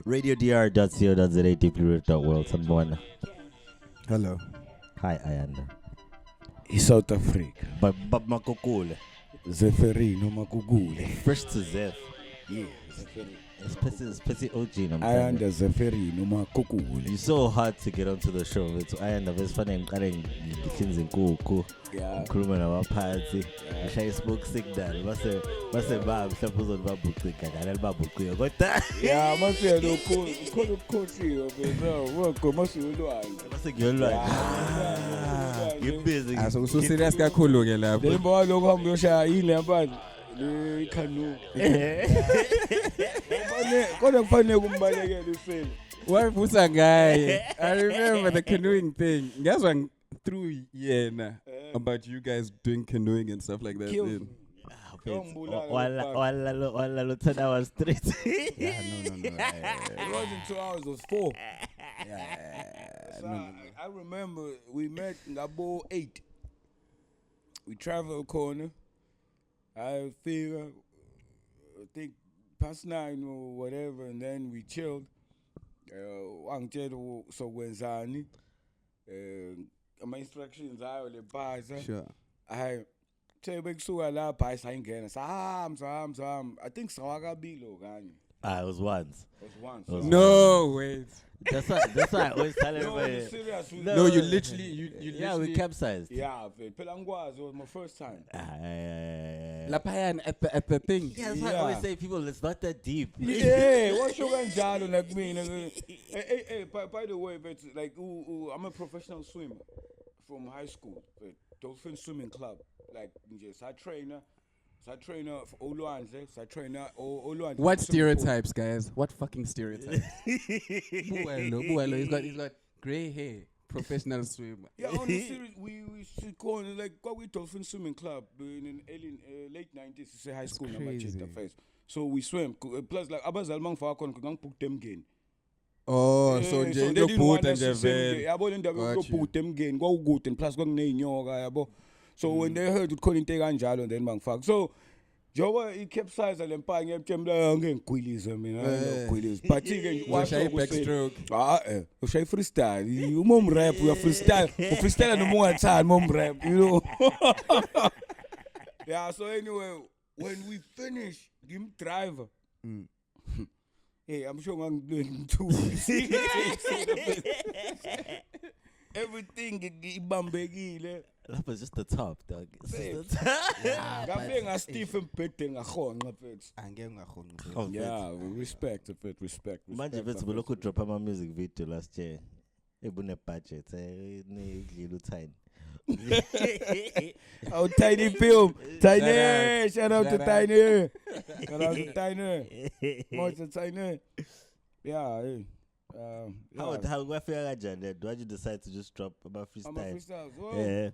RadioDR.co.za, deeplyroot.world. Someone. Hello. Hi, Ayanda. South Africa. But Makukule. Zeferino Makugule. Fresh to Zef. Yeah, Zeferino. Especially OG. I am the Zeferino Makugule. You're so hard to get onto the show. It's Ayanda. It's funny. I'm cutting the kuku. Yeah. Khuluma nabaphakathi ashaya smoke signal base ba mhlawumbe uzolibabucika ngale libabucika kodwa yeah mase ukhona ukukhoshiwe bese wonke masiyolwandle base ngiyolwandle ngibhizi so serious kakhulu ke lapho lembo lokho hamba uyoshaya yini yampani le canoe kodwa kufanele kumbalekele useni wavusa ngaye. I remember the canoeing thing. Ngiyazwa through yena about you guys doing canoeing and stuff like that. Wala 10 hours straight. Yeah, no. It wasn't 2 hours, it was 4. Yeah. So I remember we met in Gabo 8. We traveled a corner. I think past 9 or whatever, and then we chilled. So wenzani. My instructions are le bhaza. Sure. I tell bekusuka lapha ayisayingena. Sahamba. I think sawakabili okanye. It was once. It was once. No, wait. That's why I always tell No, everybody. serious. No, you literally Yeah, we capsized. Yeah, phela ngikwazi, it was my first time. Lapayan at the thing. Yeah, that's why I always say people, it's not that deep. Yeah, what's your kanjalo like me? Hey, by the way, but like I'm a professional swimmer from high school, Dolphin Swimming Club. Like just I trainer for Olwandle, so I trainer Olwandle. What stereotypes, guys? What fucking stereotypes? Buelo. He's got grey hair. Professional swimmer. Yeah, on the series we call it like what we Dolphin Swimming Club in late 90s, say high school number face. So we swim. Plus like abazalmang fa kon kang book them again. Oh, so they nje didn't boot want and us to swim. the Yabo le ndawo go boot them again. Go good and plus kwakuneyinyoka yabo. So when they heard ukuthi khona into kanjalo then bangifaka. So Joba i-capsize lempanga ngiyamtshela ngengigwilize mina ngigwilize but ke washaya backstroke ushaya freestyle uma umrap uya freestyle noma ungathani uma umrap you know. Yeah, so anyway when we finish ngim driver hey I'm sure ngangithu everything ibambekile. That was just the top, dog. Ngabe ngastiff embhedeni ngahonqa mfethu. Angeke ngahonqa. Yeah, respect. Manje mfethu bolokhu drop ama music video last year. Ebune budget idlile uTiny. Oh, Tiny film. Tiny. Shout out to Tiny. More to Tiny. Yeah, hey. How wafika kanjani? Why did you decide to just drop about freestyle? Yeah.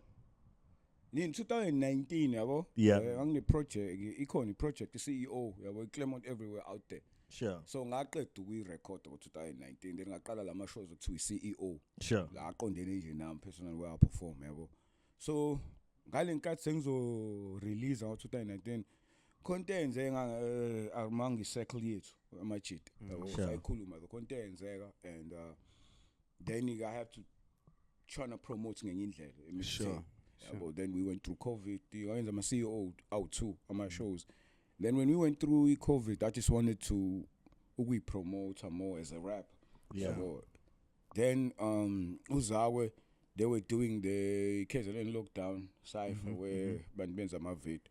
In 2019 yabo. Yeah. Ngine project, icon project CEO yabo Claremont everywhere out there. Sure. So ngaqeda ukuyi-record ngo-2019 then ngaqala lama shows okuthiwa i-CEO. Sure. La aqondene nje nami personally where I perform yabo. So ngale nkathi sengizo-release ngo-2019 content enga among i-circle yethu amajita sayikhuluma the content enzeka and then I have to try to promote ngenye indlela. Sure. Then we went through COVID. I'm a CEO out too on my shows. Then when we went through COVID, I just wanted to promote more as a rap. Yeah. Then Uzawe, they were doing the KZN lockdown cypher where banbenza amavid.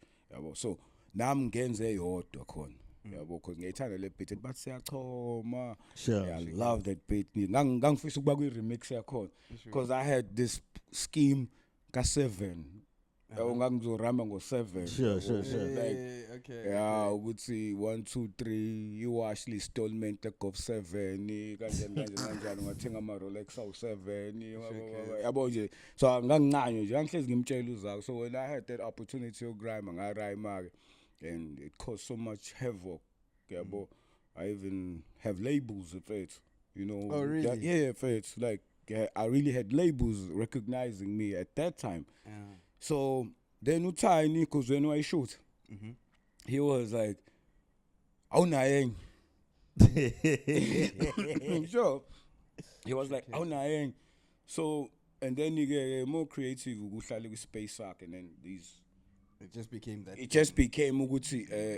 So nami ngenze yodwa khona. Yabo because ngiyithanda le beat but siyachoma. Sure. I love that beat. Ngangifisa ukuba kwi remix yakhona because I had this scheme ka7 ngangizorama ngo7 sure like okay yeah ukuthi 1 2 3 you actually installment of7 kanjani ngathenga ama Rolex awu7 yabo nje so ngangincane nje angihlezi ngimtshela uzako so when I had that opportunity to grime ngarhyme and it caused so much havoc yabo I even have labels of it you know. Oh really? Yeah it's like I really had labels recognizing me at that time. So then uTiny, because when I shoot, he was like, "Oh, naeng, Sure. He was like, oh no, so and then you get more creative with space arc and then these. It just became that. It just became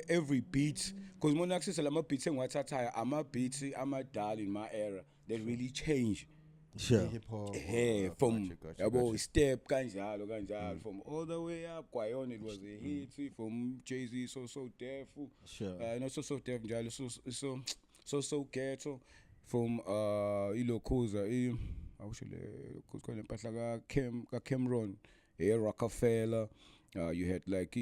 every beat because when I say I'm beats and I'm a beats I'm a dal in my era they really change. Sure. Hip hop. Hey, from gotcha. step kanjalo from all the way up Kwayon it was a hit from Jay-Z so deaf Sure. not so deaf njalo so ghetto from ilokuza I wish khona impahla ka Cameron Rockefeller. You had like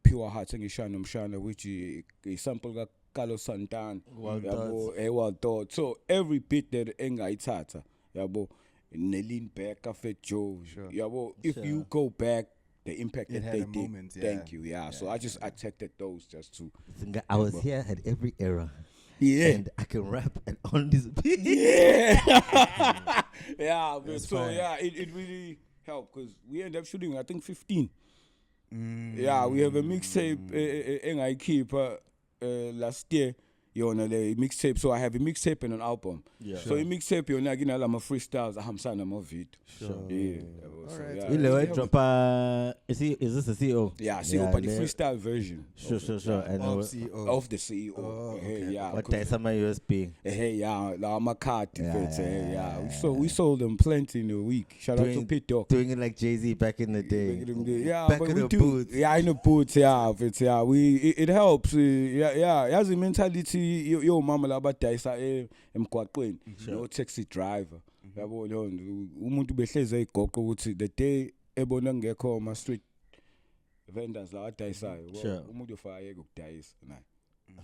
Pure Hearts and Shana Mshana, which is sample ka Carlos Santana. Wild Thoughts. So every bit that enga itata, yabo, Nelin back, Fat Joe, yabo. If you go back, the impact It that had they a did. moment, yeah. Thank you, yeah. So I just attacked those just to. I was here at every era. Yeah. And I can rap and on this beat. Yeah. Yeah. But so fine. yeah, it really helped because we ended up shooting I think 15. Yeah, we have a mixtape and I keep last year. You know the mixtape, so I have a mixtape and an album. Yeah. So in mixtape, you know, again, I'm a freestyles. I'm saying I'm a vid. Sure. Yeah. Alright. yeah. You know, I drop is this a CEO? Yeah, CEO, but the they- freestyle version. Sure. And Of what CEO. Of the CEO. Oh, Hey, okay. yeah. what is my USB? Hey, yeah, I'm a card. Yeah. We sold them plenty in a week. Shout out to Doing- Pete Doc. Doing it like Jay-Z back in the day. Yeah, Back but in we the do. booth. Yeah, in the boots. Yeah, but yeah, it helps. Yeah. As a mentality, yo, mama laba daisa emgwaqweni. No taxi driver. Yabo leyo umuntu behleze egoqo ukuthi the day ebona ngekho ama street vendors la adayisayo. Sure. Umuntu ufaka ukudayisa naye.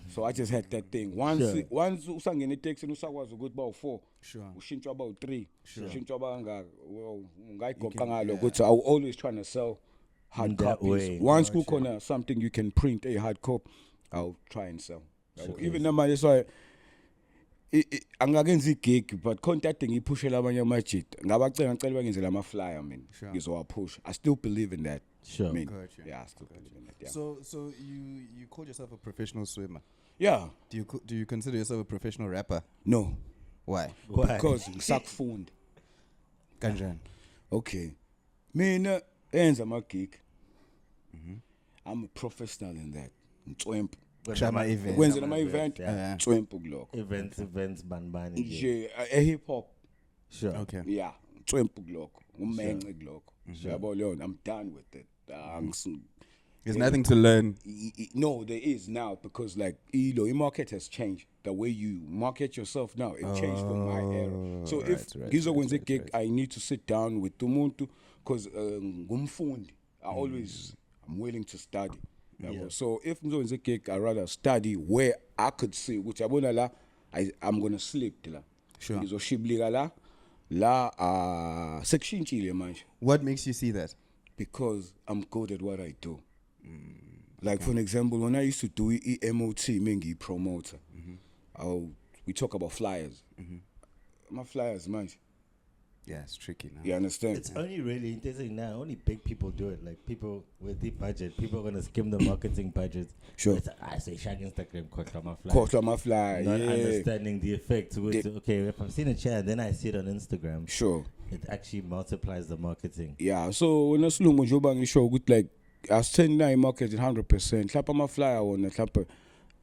So I just had that thing. Once usangena eTexini usakwazi ukuthi bawu4. Sure. Ushintshwa about3 Sure. ushintshwa bangaka ungayigoqa can- ngalo yeah. ukuthi I will always trying to sell hard In that copies way. once Gotcha. kukhona something you can print a hard copy I'll try and sell. Sure. Even namanje so angakenza igig but contacting ngiphushela abanye amajit ngicela bangenzela ama flyer mina Sure. ngizowaphusha I still believe in that. Sure. Mean, Gotcha. yeah, I still believe in that. Yeah. So you call yourself a professional swimmer. Yeah. Do you consider yourself a professional rapper? No. Why? Why? Because ngisakufunda. Kanjani? Okay. Mina enza ama gig. I'm a professional in that. Ngicwempu. Shama event. Wenza ama event. Yeah. Ngicwempu kulokho. Events banbani. Nje hip hop. Sure. Okay. Yeah, ngicwempu kulokho. Ngumenge kulokho. Yabo leyo I'm done with it. There's nothing to learn. No, there is now because like the market has changed. The way you market yourself now, it changed from my era. So if Gizo wins a gig, I need to sit down with Tumuntu because ngumfundi. I'm willing to study. Yabo. So if Gizo wins a gig, I rather study where I could see which I'm gonna sleep la. Sure. Ngizoshibhlika la sekushintshile manje. What makes you see that? Because I'm good at what I do. Like for an example, when I used to do MOT, mengi promoter, we talk about flyers. My flyers, man. Yeah, it's tricky now. You understand? It's only really interesting now. Only big people do it. Like people with the budget. People are gonna skim the marketing budget. Sure. It's, I say shag Instagram, Kotla my fly. Cost my flyer, Not yeah. understanding the effect. Okay, if I'm seeing a chair, then I see it on Instagram. Sure. It actually multiplies the marketing. Yeah. So when I slow mo job and show good like I send now market 100%. Clap my flyer on the clapper.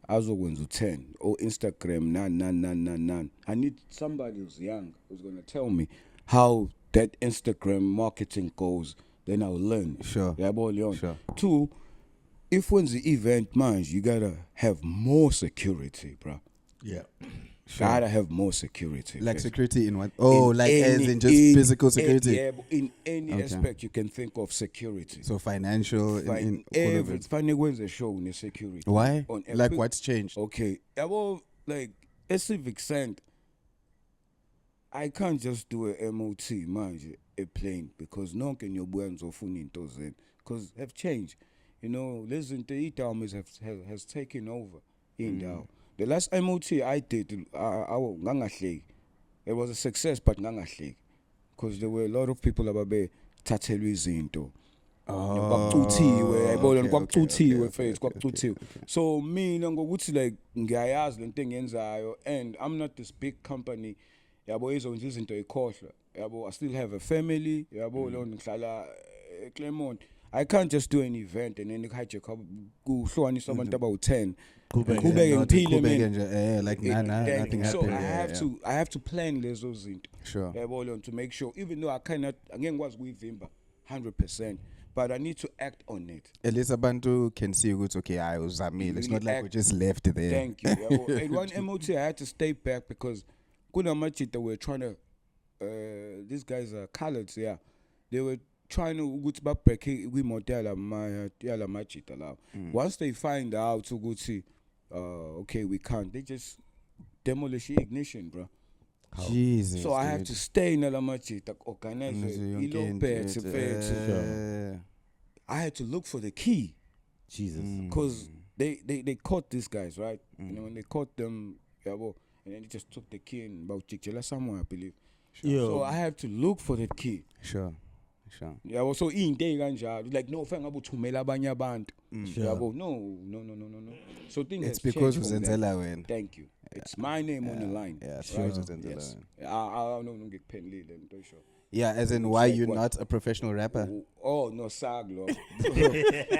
I was going to 10 or Instagram none. I need somebody who's young who's gonna tell me how that Instagram marketing goes. Then I'll learn. Sure. Yeah, boy, Leon. Sure. 2, if when's the event, man, you gotta have more security, bro. Yeah. Gotta have more security. Like first. security in what? Oh, In like as any- in just physical security. Yeah, but in any Okay. aspect you can think of security. So financial in all of Every it. funny when's a show in the security. Why? On Like every- what's changed? Okay, well, like a civic cent. I can't just do a MOT, man, a plane because no one can your brands of into it because have changed. You know, listen, the e-commerce has taken over in now. The last MOT I did, it was a success, but because there were a lot of people about be tatelu into. kwakucuthiwe yayibona okay, kwakucuthiwe okay, mfethu kwakucuthiwe so mina ngokuthi like ngiyayazi lento engiyenzayo and I'm not this big company yabo izonza izinto ikhohlwa yabo I still have a family yabo lo ngihlala eClermont I can't just do an event and then hijack kuhlukanisa abantu abawu10 qhubeke ngiphile mina like nothing so happened. I have to plan lezo zinto Sure. yabo lo to make sure even though I cannot angeke ngikwazi kuyivimba 100% but I need to act on it. At least abantu can see ukuthi okay, I was Zamil. It's not like we just left it there. Thank you. At one MOT, I had to stay back because Kunamachita were trying to. These guys are coloureds, yeah. They were trying to go back we model my machita now. Once they find out to go see, okay, we can't. They just demolish the ignition, bro. Jesus. So I have to stay in the machita. Organize I had to look for the key. Jesus. Because they caught these guys, right? You know, when they caught them, yeah, well, and then they just took the key and about Chichala somewhere, I believe. So I have to look for that key. Sure. Yeah, well, so in day like no fang about to mail abanya band. Yeah, well, no. So things It's because changed of from that. Zenzela. Thank you. It's my name on the line. Yeah, it's right? because of Zenzela. Yes. I don't get pen lead and sure. Yeah, as in why you're not a professional rapper? Oh no, saglo.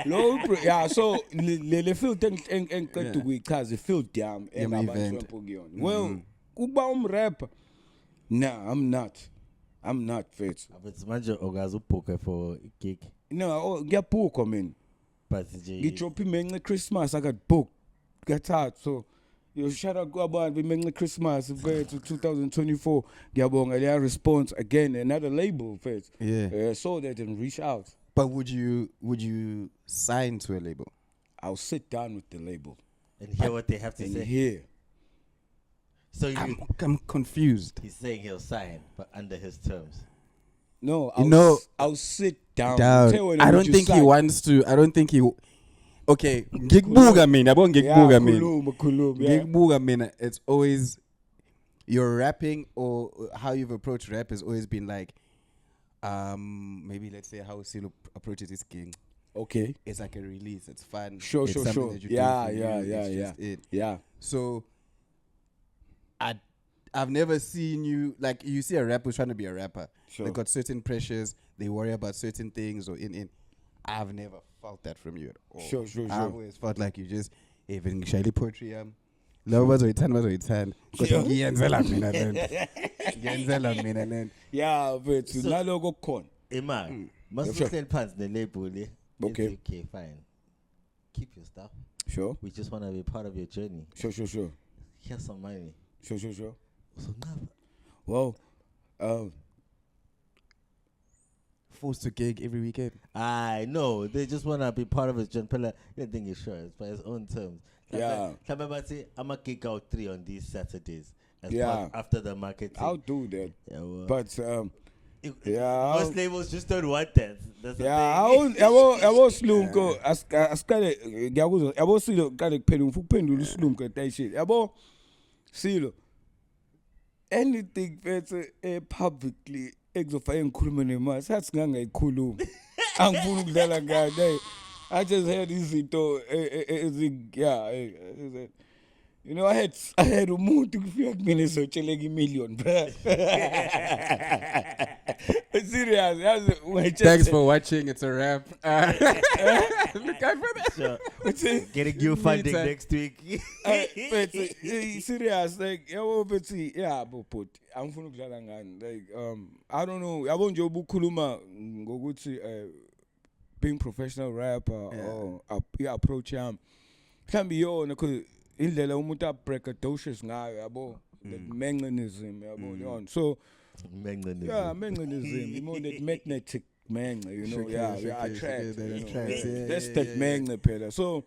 No, yeah. So le field en to we cause field damn and event. Well, kuba rapper. Nah, I'm not fit. But manje ogazu poker for gig. No, get book I mean. But Get your people Christmas. I got booked. Got out. So you shout out go about we make Christmas to 2024. Gabong a response again another label first. Yeah. So they didn't reach out. But would you sign to a label? I'll sit down with the label and hear what they have to and say. hear. So I'm confused. he's saying he'll sign, but under his terms. No, I'll sit down. Tell when I would don't you think he sign? wants to. I don't think he. Okay, gig buga mean. I won't gig buga mean. Kulum, yeah. Gig buga mean. It's always your rapping or how you've approached rap has always been like, maybe let's say how Silo approaches this gig. Okay. It's like a release. It's fun. Sure. It's something that you do Yeah, for yeah, you. yeah, It's yeah. just it. Yeah. So I've never seen you like you see a rapper who's trying to be a rapper. Sure. They got certain pressures. They worry about certain things or in. I've never felt that from you at all. Sure. I've always felt like you just even shyly poetry. Love was with hand. Ngiyenzela mina then. Yeah, but so, nalogo con. Iman, must Sure. send pants the label. Okay. Okay, fine. Keep your stuff. Sure. We just want to be part of your journey. Sure. Here's some money. Sure. So now, Well, Forced to gig every weekend. I know they just want to be part of his journey. Pella, I think it's sure it's by his own terms. Yeah. I'm gonna kick out 3 on these Saturdays. As Yeah. part after the marketing. I'll do that. Yeah, well, But yeah, most labels just don't want that. That's the yeah, thing. I was slumko askale ngiyakuzwa yabo silo kade kuphela ukuphendula uslumko that shit yabo silo anything better publicly ekuzofaka ngikhuluma nemali sathi ngangayikhuluma angifuni ukudlala ngane I just had izinto you know I had umuntu kufika kumina ezotsheleka $1,000,000 bro. Serious. Thanks for watching. It's a wrap. Look out for that. Sure. Sure. Getting you funding Meantime. next week. But serious like yabo bethi yeah but angifuna ukudlala ngani like I don't know yabo nje ubukhuluma ngokuthi being professional rapper or approach yami mhlambi yona cuz indlela umuntu abraggadocious ngayo yabo that manganism yabo yona so yeah manganism more that magnetic man you know attract that's that man phela so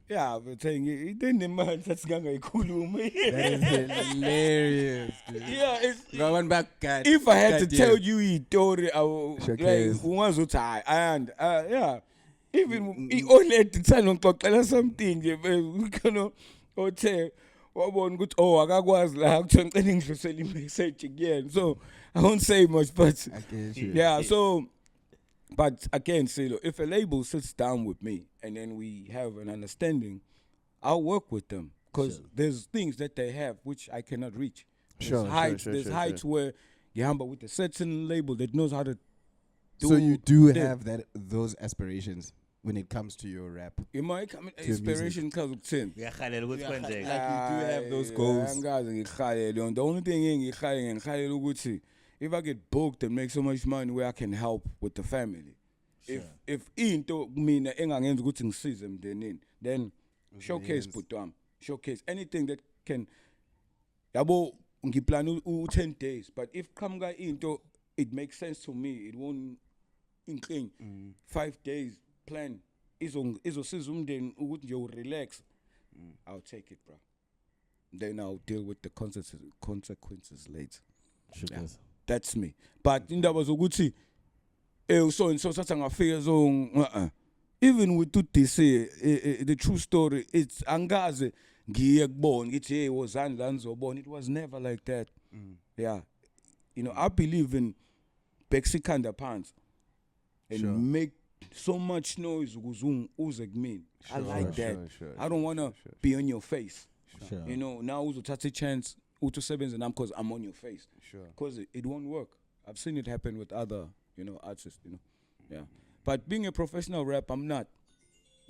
yeah but saying it didn't imagine that's gangayikhuluma That is hilarious, dude. yeah it's Go on back, God. if I had to God, tell yeah. you itori I would Showcase. like ungazothi hayi and yeah even only at the time ngixoxela something nje you othe wabona ukuthi akakwazi la kuthiwa ngicela ngidlulisele i-message again so I won't say much but I get you. yeah so But again, Silo, if a label sits down with me and then we have an understanding, I'll work with them because Sure. there's things that they have which I cannot reach. There's Sure, heights, sure, there's sure, heights where you humble with a certain label that knows how to do. So you do the- have those aspirations when it comes to your rap. You might come your music. inspiration comes with 10. Ngiyakhalela ukuthi kwenzeke. Like you do have those goals. Angazi ngikhalele. The only thing ngikhalele ukuthi if I get booked and make so much money where I can help with the family. Sure. If into mina engangenza ukuthi ngisize emndenini, then showcase hands. butwam. Showcase anything that can yabo ngiplan u 10 days, but if qhamuka into it makes sense to me, it won't inking 5 days plan izosiza umndeni ukuthi nje relax. I'll take it, bro. Then I'll deal with the consequences later. Sure. Yeah. That's me. But indaba zokuthi so and so sathi ngafika so even with DC the true story, it's angaze ngiye kubona ngithi hey wozani la nizobona, it was never like that. Yeah. You know, I believe in Bexikhanda pants and Sure. make so much noise ukuze uze kumina. I like that. Sure, I don't want to be on your face. Sure. You know, now uzothatha chance utosebenza nami because I'm on your face. Sure. Because it won't work. I've seen it happen with other, you know, artists, you know. Yeah. But being a professional rap, I'm not.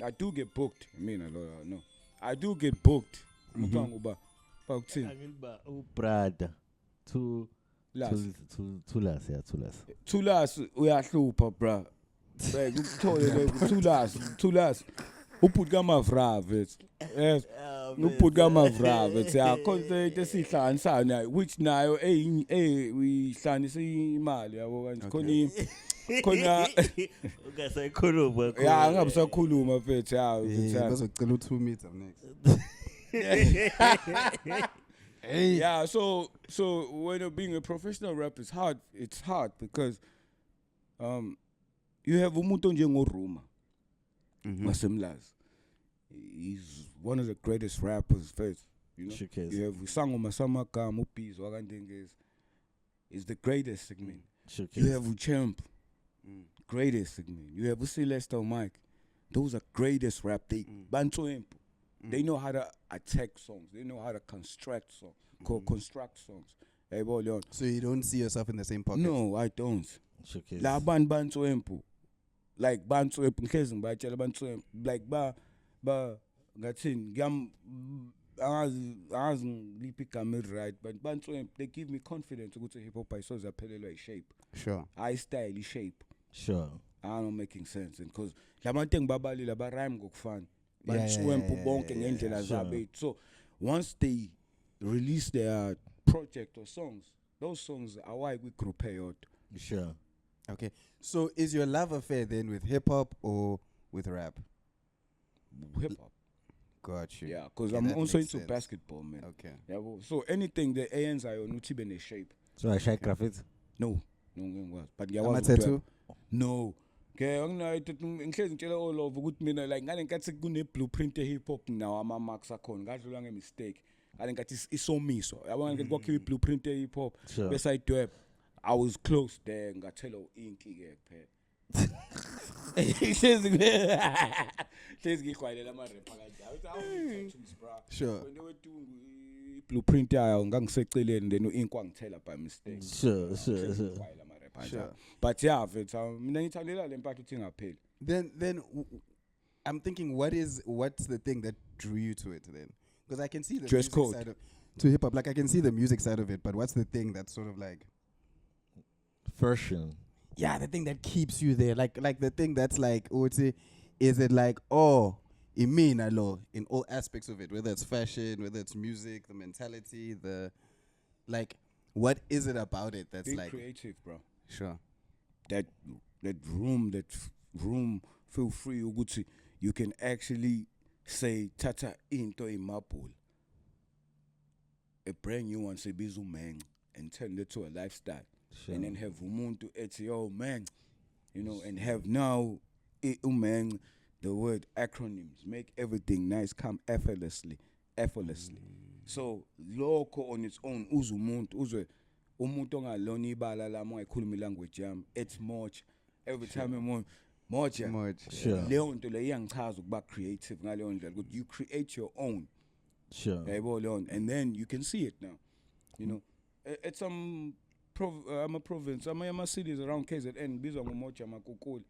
I do get booked. I mean, no. I do get booked. But Angiliba ubrada to last. last, yeah, to last. Two last uyahlupha, bro. Like two last. Uput kamavravet. Yes. Uput kamavravet. Yeah, concert esihlanisa which nayo uyihlanisa imali yabo kanje khona Ungasayikhuluma. yeah angabisakhuluma mfethu yeah bazocela u2 meter next. yeah so when you're being a professional rapper it's hard because you have umuntu njengoruma Masemlazi. He's one of the greatest rappers first, you know. Sure case. You have Sangoma Samakam, Upizwa Wakandenge is the greatest segment. Sure You case. have Uchamp, greatest segment. You have Celeste Mike. Those are greatest rap. They Bantu Empu. They know how to attack songs. They know how to construct songs. Construct songs. Hey, boy, Leon. So you don't see yourself in the same pocket? No, I don't. Sure case. La Bantu Empu. Like Bantu Empu ngeze ngibatshela Bantu Empu like ba ngathini ngiyam angazi ngiliphi igama right, but Bantu Empu they give me confidence ukuthi hip hop ayisoze yaphelelwa ishape. Sure. I style ishape. Sure. I'm not making sense and because labantu engibabalile ba rhyme ngokufana. Yeah, Bantu Empu bonke ngendlela sure. zabo. So once they release their project or songs, those songs are why we group yodwa. Sure. Okay. So is your love affair then with hip hop or with rap? Hip hop. Got you. Yeah, because Okay, I'm that also makes into sense. basketball, man. Okay. Yeah, so anything the ANs are on uthi bene shape. So I shake graphics. No ngikwazi. But Ama ngiyakwazi tattoo? No. Okay, ngihlezi ngitshela all over ukuthi mina like ngale nkathi kune blueprint e hip hop now ama marks akhona ngadlula nge mistake. Ngale nkathi isomiso. Yabona ngithi kwakhiwe blueprint e hip hop Sure. bese idweb. I was close there ngathela inki ke kuphela. Hlezi ngikhwalela ama rapper kanje. Sure. When they were doing blueprint yayo ngangiseceleni then ink wangithela by mistake. Sure. Ngikhwayela ama rapper Sure. kanje. But yeah, mfethu mina ngithandela le mpatho uthi ngapheli. Then I'm thinking, what's the thing that drew you to it then? Because I can see the Dress music code. side of to hip hop. Like I can see the music side of it, but what's the thing that's sort of like, Version. yeah, the thing that keeps you there, like the thing that's like, is it like, oh, imina lo in all aspects of it, whether it's fashion, whether it's music, the mentality, the like, what is it about it that's Be like, creative, bro. sure, That room feel free ukuthi you can actually say tata into imapul. A brand new one say bizu man and turn it to a lifestyle. Sure. And then have umuntu ethi oh man, you know, and have now man the word acronyms make everything nice come effortlessly. So lokho on its own uzwe umuntu ongalona ibala lami ungayikhuluma language yami it's much every time I'm moja. Moja. Leon to le iyangichaza ukuba creative ngaleyo ndlela ukuthi you create your own. Sure. Yabo Leon, and then you can see it now. You know, at some I'm a province, I'm cities around KZN, bizwa ngomoja makukuli.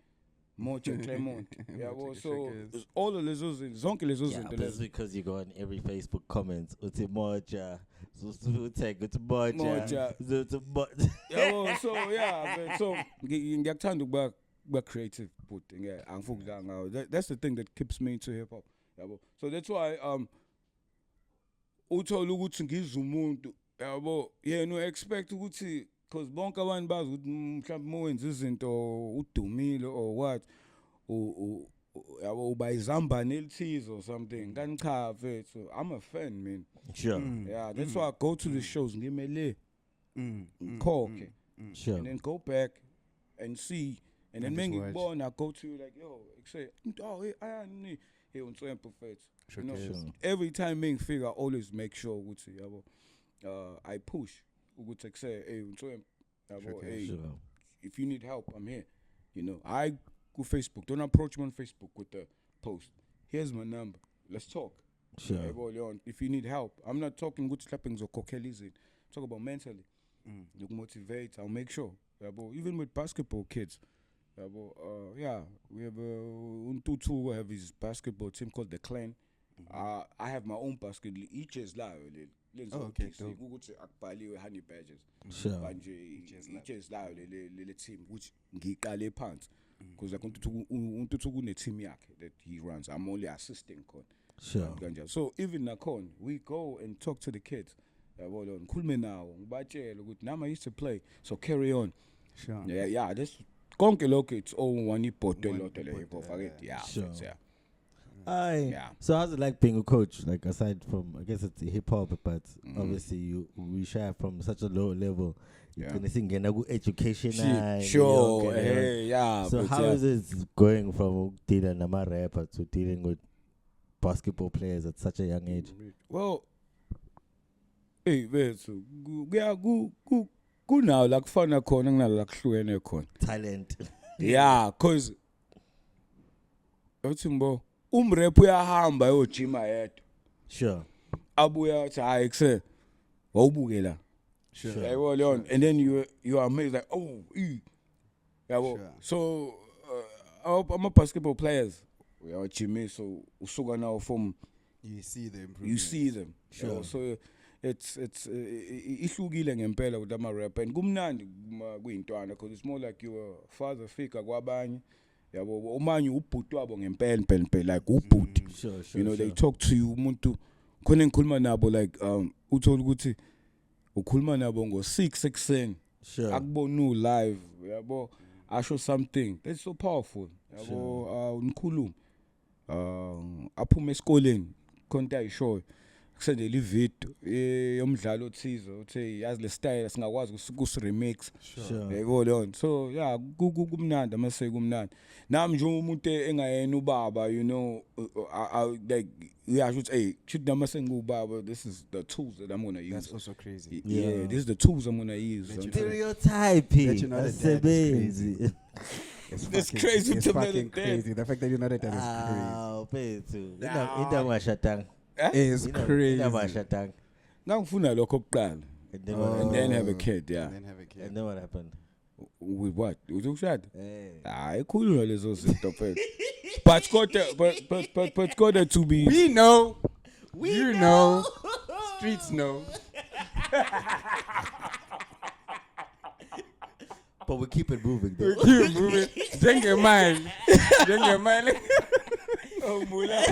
Moja Clermont. Yabo, so it's all of lezo zonke lezo Yeah, zinto that's lezo. because you go on every Facebook comment. Uthi moja. Uthe uthi moja. Moja. Uthi moja. Yabo, so yeah, but so ngiyakuthanda ukuba creative but angifuni ngawo. That's the thing that keeps me into hip hop. Yabo. So that's why uthola ukuthi ngizumuntu yabo yena expect ukuthi because bonke abantu bazi ukuthi mhlawumbe mowenza izinto udumile or what yabo uba izambane elithize or something kanti cha mfethu I'm a fan man. Sure. Yeah, that's why I go to the shows ngimele khokhe Sure. and then go back and see and then And just mengibona I go to you like yo say oh hey ayani hey unswempu mfethu. You know, Sure. every time ngifika I always make sure ukuthi yabo I push ukuthi say hey unswempu yabo hey Sure. if you need help I'm here. You know, I go Facebook. Don't approach me on Facebook with the post. Here's my number. Let's talk. Sure. Yabo Leon, if you need help, I'm not talking good slappings or coquelis. Talk about mentally. Look motivate. I'll make sure. Yabo, even with basketball kids. Yabo, yeah, we have Untutu who have his basketball team called the Clan. I have my own basket. Each is live. Okay, dope. Ukuthi akubhaliwe honey badges. Sure. Manje each is live le team which ngiqale phansi because like untuthu kune team yakhe that he runs. I'm only assisting khona. Sure. So even nakhona we go and talk to the kids. Yabo lo ngikhulume nawo ngibatshela ukuthi nami I used to play so carry on. Sure. Yeah, this konke lokho it's all one ibhodo lodwa le hip hop akithi. Yeah, Sure. yeah. Yeah. So how's it like being a coach? Like aside from, I guess it's hip hop, but obviously we share from such a low level. You can see education. Sure. Hey, yeah. So how is it going from dealing with a rapper to dealing with basketball players at such a young age? Well, hey, bethu kunawo la kufana khona kunala la kuhlukene khona. Talent. Yeah, cause uthi mbo umrap uyahamba yojima yedwa. Sure. Abuya athi hayi kuse wawubukela. Sure. Yabo Leon, and then you are amazed like oh, yabo. Sure. So I'm a basketball players. We are Jimmy, so usuka now from You see the improvement. you see them. Sure. Yabo, so it's ihlukile ngempela with ama rap and kumnandi kuyintwana because it's more like you a father figure kwabanye. Yabo umanye ubhuti wabo ngempela like ubhuti. Sure. You know, they talk to you umuntu khona ngikhuluma nabo like uthola ukuthi ukhuluma nabo ngo6 ekseni. Sure. Akubonu live yabo asho something that's so powerful yabo unikhuluma aphume esikoleni konke ayishoyo kusendela ivideo yomdlalo othize uthe yazi le style singakwazi ukusi-remix yebo leyo so yeah kumnandi amase kumnandi nami nje umuntu engayena ubaba you know like uyasho ukuthi hey should nami sengubaba this is the tools that I'm going to use. That's also crazy. Yeah, this is the tools I'm going to use. Stereotype. That you're not a dad is crazy. It's crazy It's to fucking me. crazy. The fact that you're not a dad is Ah, pethu. Nah. Ida mashatang. crazy. It's crazy. Ida mashatang. Ngangifuna lokho kuqala And then Oh. what and happened? then have a kid, yeah. And then have a kid. And then what happened? With what? Uzokushada? Hey. Hayi khuluma lezo zinto mfethu. But Koda to be We know. You know. Streets know. But we keep it moving though. Keep moving. Drink your mind. Drink your mind. Oh mula.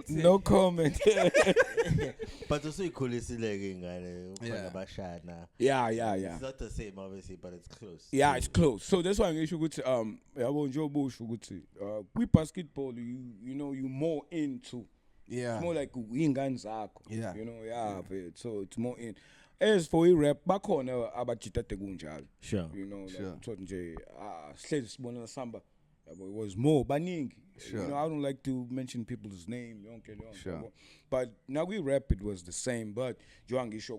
No comment. But also ikhulisileke ingane ufana Yeah. bashana. Yeah. It's not the same obviously, but it's close. Yeah, it's close. So that's why ngisho ukuthi yabo njengoba usho ukuthi kwi basketball you know you more into Yeah. it's more like ingane zakho. Yeah. You know, yeah, but so it's more in. As for rap bakhona abajitade kunjalo. Sure. You know, Sure. like uthot nje sihlezi sibona samba It was more baning. Sure. You know, I don't like to mention people's name. Sure. But now we rap it was the same. But Joangi show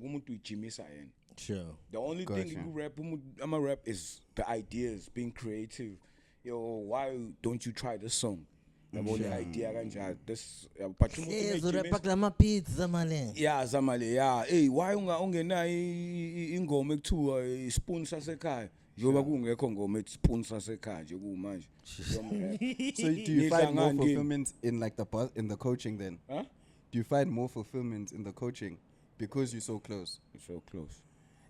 Sure. the only thing you rap, I'm a rap is the ideas, being creative. Yo, why don't you try this song? About the idea kanja. This Rap lama pizza male. yeah, zamale, yeah. Hey, why ungena ingoma ekuthiwa spoon sasekhaya? Njoba kungekho ngoma ethi spoon sasekhaya nje kumanje. So do you find more fulfillment in like in the coaching then? Huh? Do you find more fulfillment in the coaching because you're so close? You're so close.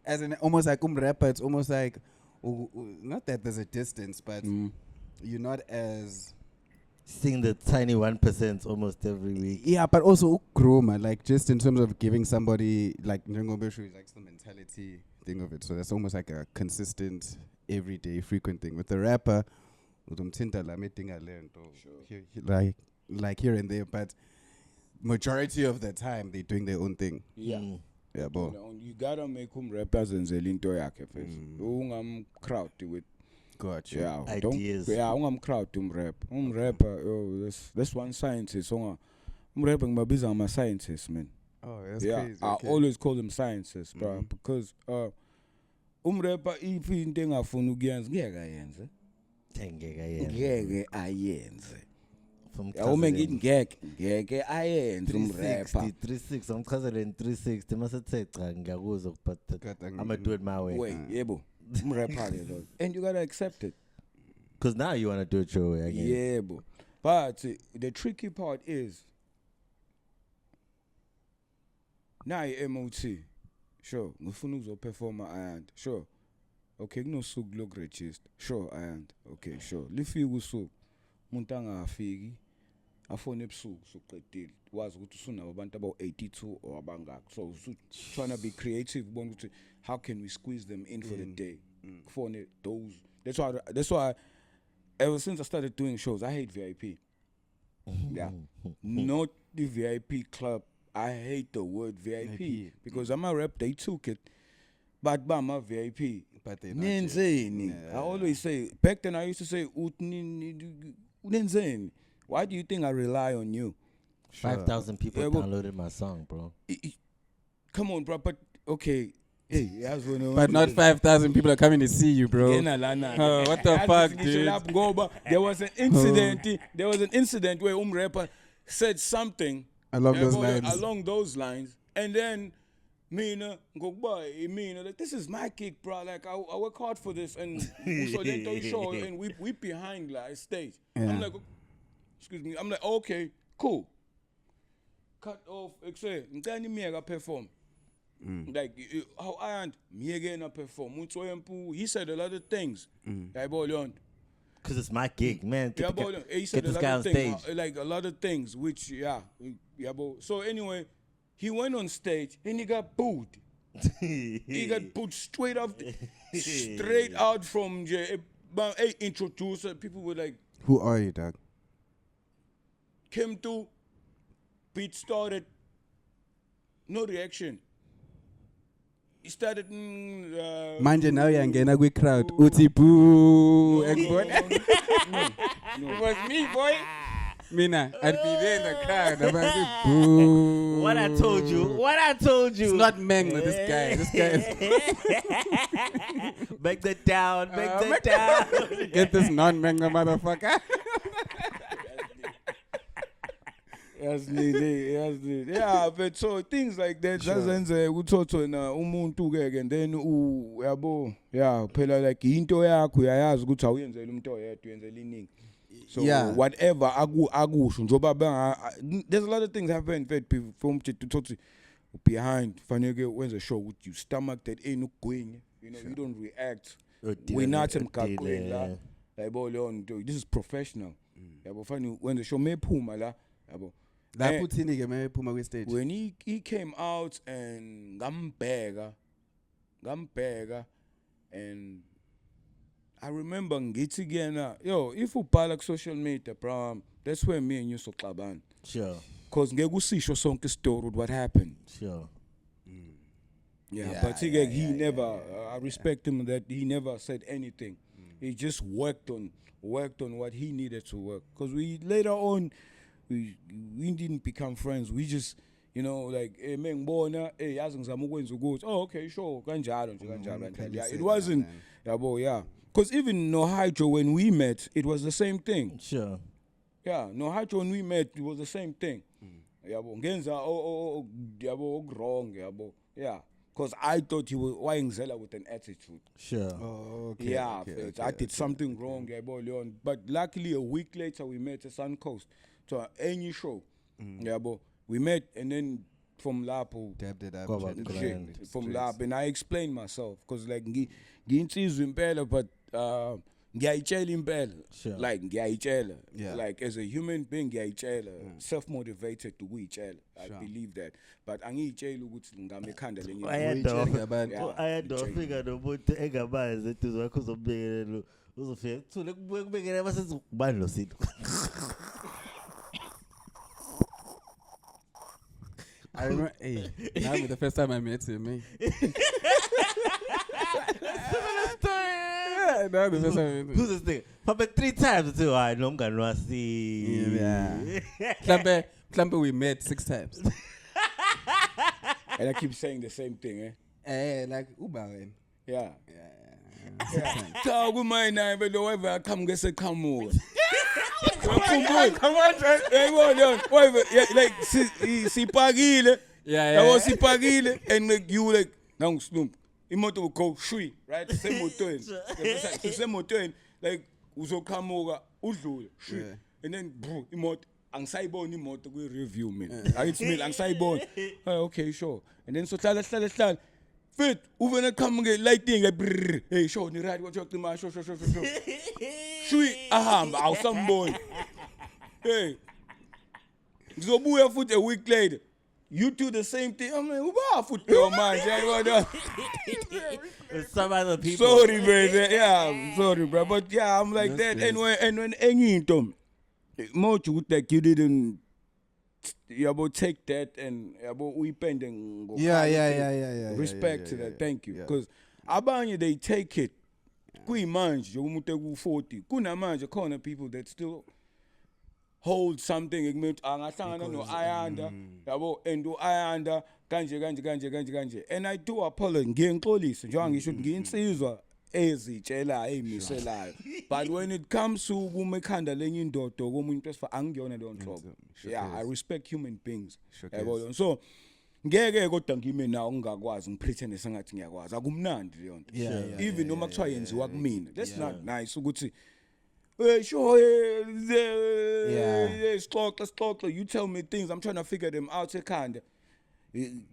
As in almost like rapper, it's almost like not that there's a distance, but you're not as Seeing the tiny 1% almost every week. yeah, but also grow man, like just in terms of giving somebody like Njengobeshu is like the mentality thing of it. So that's almost like a consistent, everyday, frequent thing. With the rapper, like here and there, but majority of the time they're doing their own thing. Yeah. Yeah, boy. You gotta make him represent into yakhe first. Crowd with Gotcha. yeah, Ideas. I'm crowd rap. Rapper, oh, that's one scientist. Rapping my business, I'm a scientist, man. Oh, that's crazy. I Okay. always call them scientists, bro, because rapper if into engafuna ukuyenza ngeke ayenze. Ngeke ayenze. From Uma ngithi ngeke ayenze umrapper. 360 amchazele in 360 masethe cha ngiyakuzwa but I'm gonna do it my way. Wait, yebo. Umrapper lo. And you gotta accept it. Because now you want to do it your way again. Yeah, but the tricky part is now MOT. Sure, ngifuna ukuzoperforma and sure. Okay, kunosuku lokuregister. Sure, and okay, sure. Lifika usuku umuntu angafiki afone ebusuku soqedile. Wazi ukuthi usunabo abantu aba 82 or abangaka. So trying to be creative ubona ukuthi how can we squeeze them in for the day? Phone those. That's why ever since I started doing shows, I hate VIP. Yeah. Not the VIP club. I hate the word VIP because I'm a rep, they took it. But I'm a VIP. But they're not. I always say, back then I used to say, why do you think I rely on you? 5,000 people downloaded my song, bro. Come on, bro, but okay. Hey, but not 5,000 people are coming to see you, bro. What the fuck, dude? There was an incident. There was an incident where rapper said something along those lines, and then like this is my kick, bro. Like I work hard for this, and so then show, and we behind like stage. Yeah. I'm like, excuse me. I'm like, okay, cool. Cut off. Ngani mega perform. Like how I and me again I perform. He said a lot of things. Because it's my gig, man. He said get a this lot guy of on things, stage. like a lot of things, which So anyway, he went on stage and he got booed. He got booed straight out from introducer. People were like, "Who are you, dog?" Came to, beat started, no reaction. He started. Manje now uyangena kwi crowd uthi boo. It was me, boy. Mina, I'd be there in the crowd. I'm like, boo. What I told you. It's not Meng, this guy. This guy is Make that down. Get this non-Meng motherfucker. Yes, yeah, but so things like that zazenze uthoto na umuntu ke and then yabo phela like into yakho uyayazi ukuthi awuyenzela umuntu oyedwa uyenzela iningi. So whatever akusho njoba there's a lot of things happen that people from to behind fanele wenze show with you stomach that ain't ukugwinya, you know, you don't react. We're not emgaqweni la yabo leyo nto, this is professional. Yabo fanele wenze show mephuma la yabo. When he came out and ngambheka and I remember ngithi kuyena, yo, if ubhala ku social media, bro, that's where me and you soxabana. Sure. Cause ngeke usisho sonke story what happened. Sure. But he never I respect him that he never said anything. He just worked on what he needed to work. Because we later on, we didn't become friends. We just, you know, like, oh, okay, sure, yeah, it wasn't, yeah. Because even No Hydro, when we met, it was the same thing. Sure. Yeah, No Hydro, when we met, it was the same thing. Ngenza wrong, yeah. Because I thought he was wayengizela with an attitude. Sure. Oh, okay. Yeah, okay, I did something wrong, Leon. But luckily, a week later, we met at Suncoast. So, any show, we met, and then from Lapo, Dabbed it up. from Lapo, and I explained myself. Because, like, ngiyinsiza impela, but ngiyayitshela impela. Sure. Like, ngiyayitshela. Yeah. Like, as a human being, ngiyayitshela. Self-motivated to kuyitshela. I believe that. But angiyitshela ukuthi ngame ekhanda lenye. Ayadofika nomuntu engabazi eduze wakho uzombekelela uzofika kuthule kubuye kubekela abasenza ubani lo Sipho. I remember, hey, that was the first time I met him, man. Yeah, that was the first time I met him. Who's this thing? Probably 3 times too. I know I'm gonna see. Yeah. Klampe, we met 6 times. And I keep saying the same thing, eh? Like Uber. Yeah. Yeah. Talk with my name, but whoever I come get a come over. Come on, hey, like si pagile. Yeah. I was si pagile, and like you like now Snoop. Imoto will go shui, right? Same motor. Same motor, like uzo come over, udlule, shui, and then bro, imoto. Ang saibon imoto we review me. I smell ang saibon. Okay, sure. And then so tala. Fit, when I come get lighting, hey, show ni right what you to my show. Shui, aham, I'll some boy. Hey, so boy foot a week later. You do the same thing. I'm like, who foot your man? Some other people. Sorry, bro. Yeah, I'm sorry, bro. But yeah, I'm like that. And when any Tom, more to like you didn't. You about take that and about we pending. Yeah. Respect to that. Thank you. Because abanye they take it. Kui manje umutegu 40. Kuna manje corner people that still hold something. Angahlangana no ayanda. Yabo endo ayanda kanje. And I do apologize. Ngiyixolisa njengoba ngisho ngiyinsizwa ezitshela emiselayo. But when it comes to kumekhanda lenye indoda komuntu esifa angiyona leyo nhlobo. Yeah, I respect human beings. So ngeke kodwa ngime nawo ngingakwazi ngipretend sengathi ngiyakwazi akumnandi leyo nto. Even noma kuthiwa yenziwa kumina. That's not nice ukuthi sure sixoxe you tell me things I'm trying to figure them out ekhanda.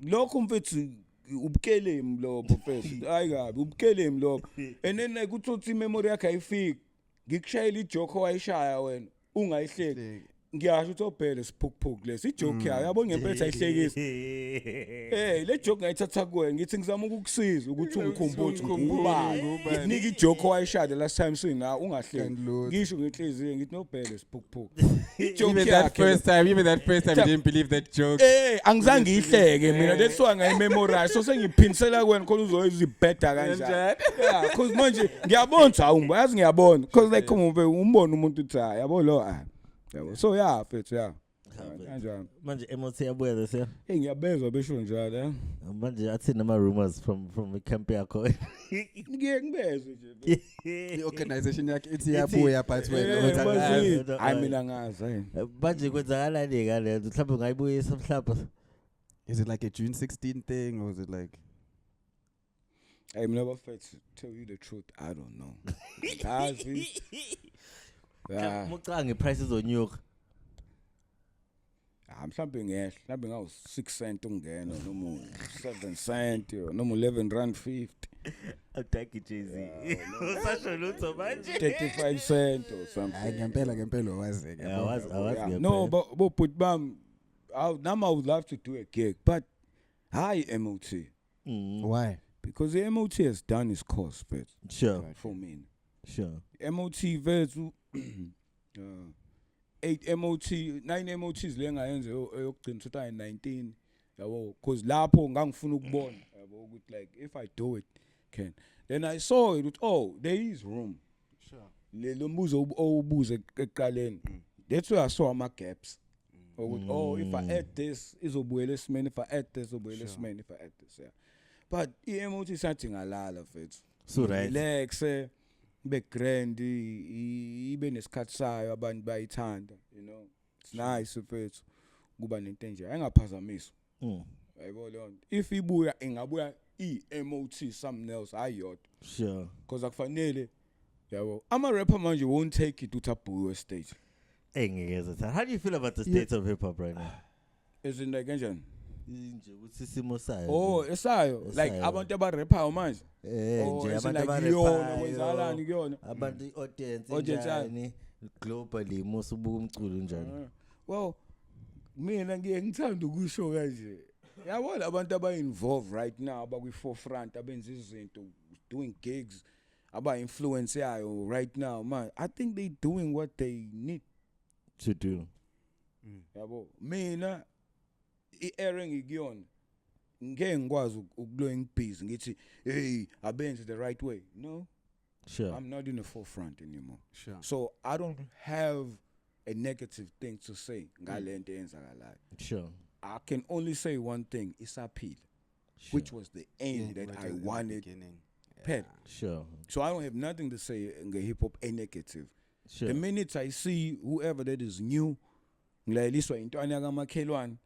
Lokho mfethu ubukelemi lo professor hayi kabi ubukelemi lo and then like uthi memory yakhe ayifiki ngikushayela ijoke wayishaya wena ungayihleki ngiyasho ukuthi obhele siphukuphuku lesi ijoke yayo yabo ngempela ayihlekisa le joke ngayithatha kuwe ngithi ngizama ukukusiza ukuthi ungikhumbule ubani nginika ijoke wayishaya last time sina ungahleki ngisho ngenhliziyo ngithi nobhele siphukuphuku Even that first time you didn't believe that joke. Angizange ngihleke mina that's why ngayimemorize so sengiphinisela kwena khona uzoyizibheda kanjani yeah because manje ngiyabona awumba yazi ngiyabona because like come umbona umuntu uthi yabo lo so yeah mfethu yeah kanjani manje emothi yabuya lese hey ngiyabezwa besho njalo manje athi nama rumors from camp yakho ngike ngibezwe nje The organization yakhe ithi yabuya but wena I mina ngazi manje kwenzakalani ngale mhlawumbe ngayibuyisa mhlawumbe is it like a June 16 thing or is it like I'm never fit to tell you the truth I don't know Kazi mucanga prices onyuka mhlawumbe mhlawumbe ngawu 6 cent ungena noma 7 cent noma 11.50 Thank you Jay-Z usasho lutho manje 35 cent or something ngempela wazi no but bam now I would love to do a gig but hi MOT why because the MOT has done its course but sure for me sure MOT versus 8 MOT 9 MOTs lengayenze eyokugcina 2019 yabo because lapho ngangifuna ukubona yabo ukuthi like if I do it can then I saw it with there is room Sure. Lo mbuzo owubuze ekuqaleni. That's where I saw my gaps. Oh, if I add this, izobuyela esimeni. If I add this, izobuyela esimeni. If I add this, yeah. But EMOT sathi ngalala mfethu. So right. Relax, be grand, ibe nesikhathi sayo abantu bayithanda, you know. It's nice mfethu. Kuba nento nje engaphazamisa. Yabo leyo nto. If ibuya ingabuya EMOT something else ayodwa. Sure. Because akufanele yabo. Ama rapper manje won't take it to abhuwe stage. How do you feel about the state of hip hop right now? Is it like kanjani? Oh, esayo. Like abantu abaraphayo manje. Nje abantu abaraphayo kwenzalani kuyona. Abantu audience njani globally musubuka umculo njani. Well, mina ngithanda ukusho kanje. Yabona abantu aba-involved right now abakwi-forefront abenza izinto doing gigs aba-influence yayo right now man. I think they doing what they need to do. Yabo mina i-era ngikuyona ngeke ngikwazi ukulo ngibhizi ngithi hey abenze the right way. No. Sure. I'm not in the forefront anymore. Sure. So I don't have a negative thing to say ngalento eyenzakalayo. Sure. I can only say one thing, it's appeal, which was the end that I wanted. Sure. So I don't have nothing to say in the hip hop a negative. Sure. The minute I see whoever that is new, ngilayeliswa intwana kamakhelwane,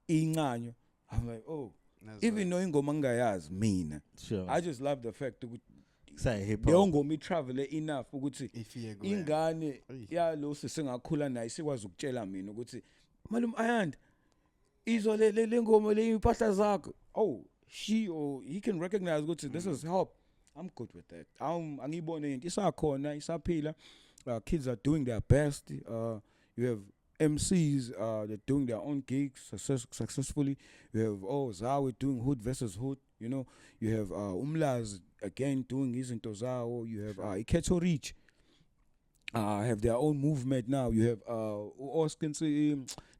inqanyo, I'm like, oh, even though ingoma ngiyayazi mina. Sure. I just love the fact that say hip hop. Leyo ngoma travel enough ukuthi ingane yalo sesengakhula naye sikwazi ukutshela mina ukuthi malum Ayanda izole le ngoma le impahla zakho. Oh, she or he can recognize ukuthi this is help. I'm good with that. Angibone into isakhona isaphila. Kids are doing their best. You have MCs they're doing their own gigs successfully. You have Zawe doing hood versus hood. You know, you have Umlaz again doing his into Zawo. You have Iketo Reach have their own movement now. You have Oskin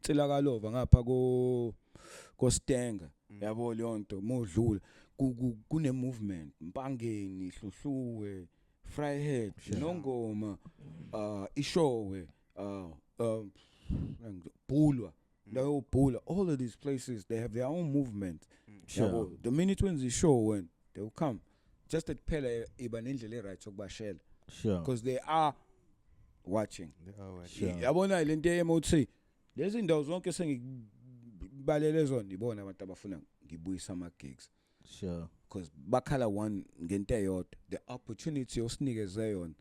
Telagalova ngapha ko Stenga. Yabo leyo nto modlula kune movement Mpangeni Hluhluwe Fryhead Nongoma Ishowe Bulwa Bula, all of these places they have their own movement. Sure. The minute when the show when they will come, just at Pele Ibanindle right talk Bashel. Sure. Because they are watching. Sure. Yabona ilente emothi. Lezi ndawo zonke sengibalele zona ngibona abantu abafuna ngibuyisa ama gigs. Sure. Because bakhala one ngento eyodwa the opportunity osinikeze yona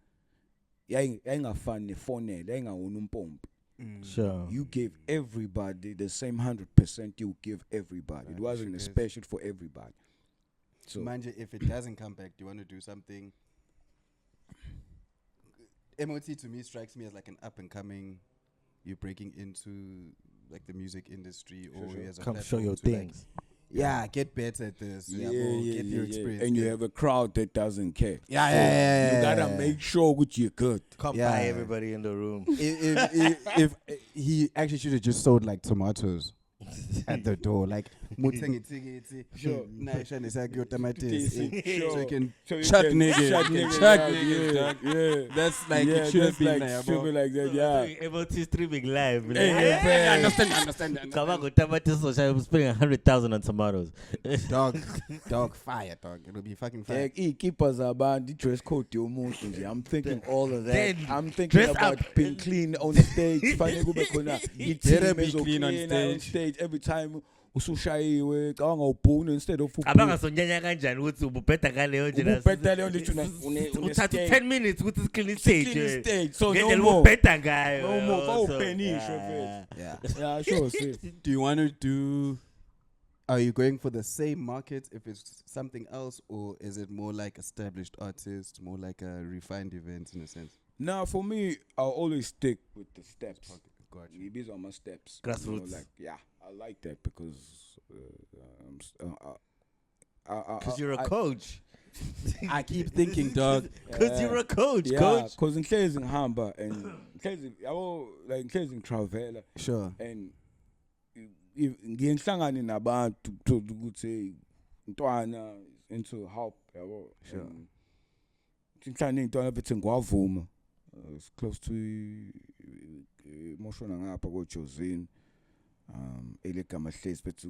yayingafani nefonele yayingawona umpompi. Sure. You gave everybody the same 100% you give everybody. It wasn't special for everybody. So Manje, if it doesn't come back, do you want to do something? MOT to me strikes me as like an up and coming. You're breaking into like the music industry, or as a come show your to, things. Like, get better at this. Get your experience. And you have a crowd that doesn't care. Yeah. You gotta make sure that you're good. Come by everybody in the room. If he actually should have just sold like tomatoes at the door, like Sure. So you can Chut Chuck niggas. Yeah. That's like it should have been there, should be like that, yeah. About streaming live. Hey, understand. Come on, tomatoes. I'm spending 100,000 on tomatoes. Dog, fire, dog. It'll be fucking fire. Keepers are bad. The dress code, I'm thinking all of that. Then I'm thinking about being clean on stage. Better be clean on stage every time. Usushayiwe kawanga ubhunu instead of abangasonyanya kanjani ukuthi ububheda ngaleyo nje ububheda leyo nje uthatha 10 minutes ukuthi clean stage so no more ububheda ngayo no more bawupenishe yeah sure see. Do you want to do, are you going for the same market if it's something else, or is it more like established artists, more like a refined event in a sense? Now for me I'll always stick with the steps. Gotcha. These are my steps. Grassroots. I like that because because you're a coach. I keep thinking, dog. Because you're a coach, coach. Because in case in Hamba and in case in Travela. Sure. And ngihlangane nabantu ukuthi ntwana into help yabo. Sure. inhlane intwana bethi ngwavuma. It's close to moshona ngapha ko Josine. Elegama hlezi bethu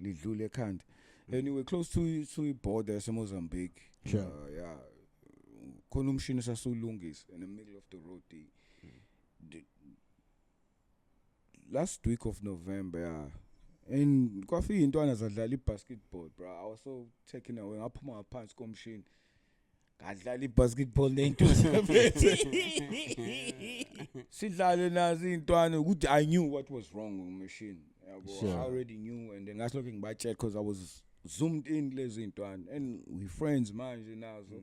lidlule ekhanda. Anyway, close to border eMozambique. Sure. Yeah. Khona umshini sasulungisa in the middle of the road. The last week of November, yeah. And kwafika intwana zadlala ibasketball, bro. I was so taken away. Ngaphuma ngaphansi komshini. Ngadlala ibasketball nento. Sidlale nazi intwana ukuthi I knew what was wrong with the machine. Sure. I already knew, and then that's looking back check because I was zoomed in lezi intwana, and we friends manje nazo.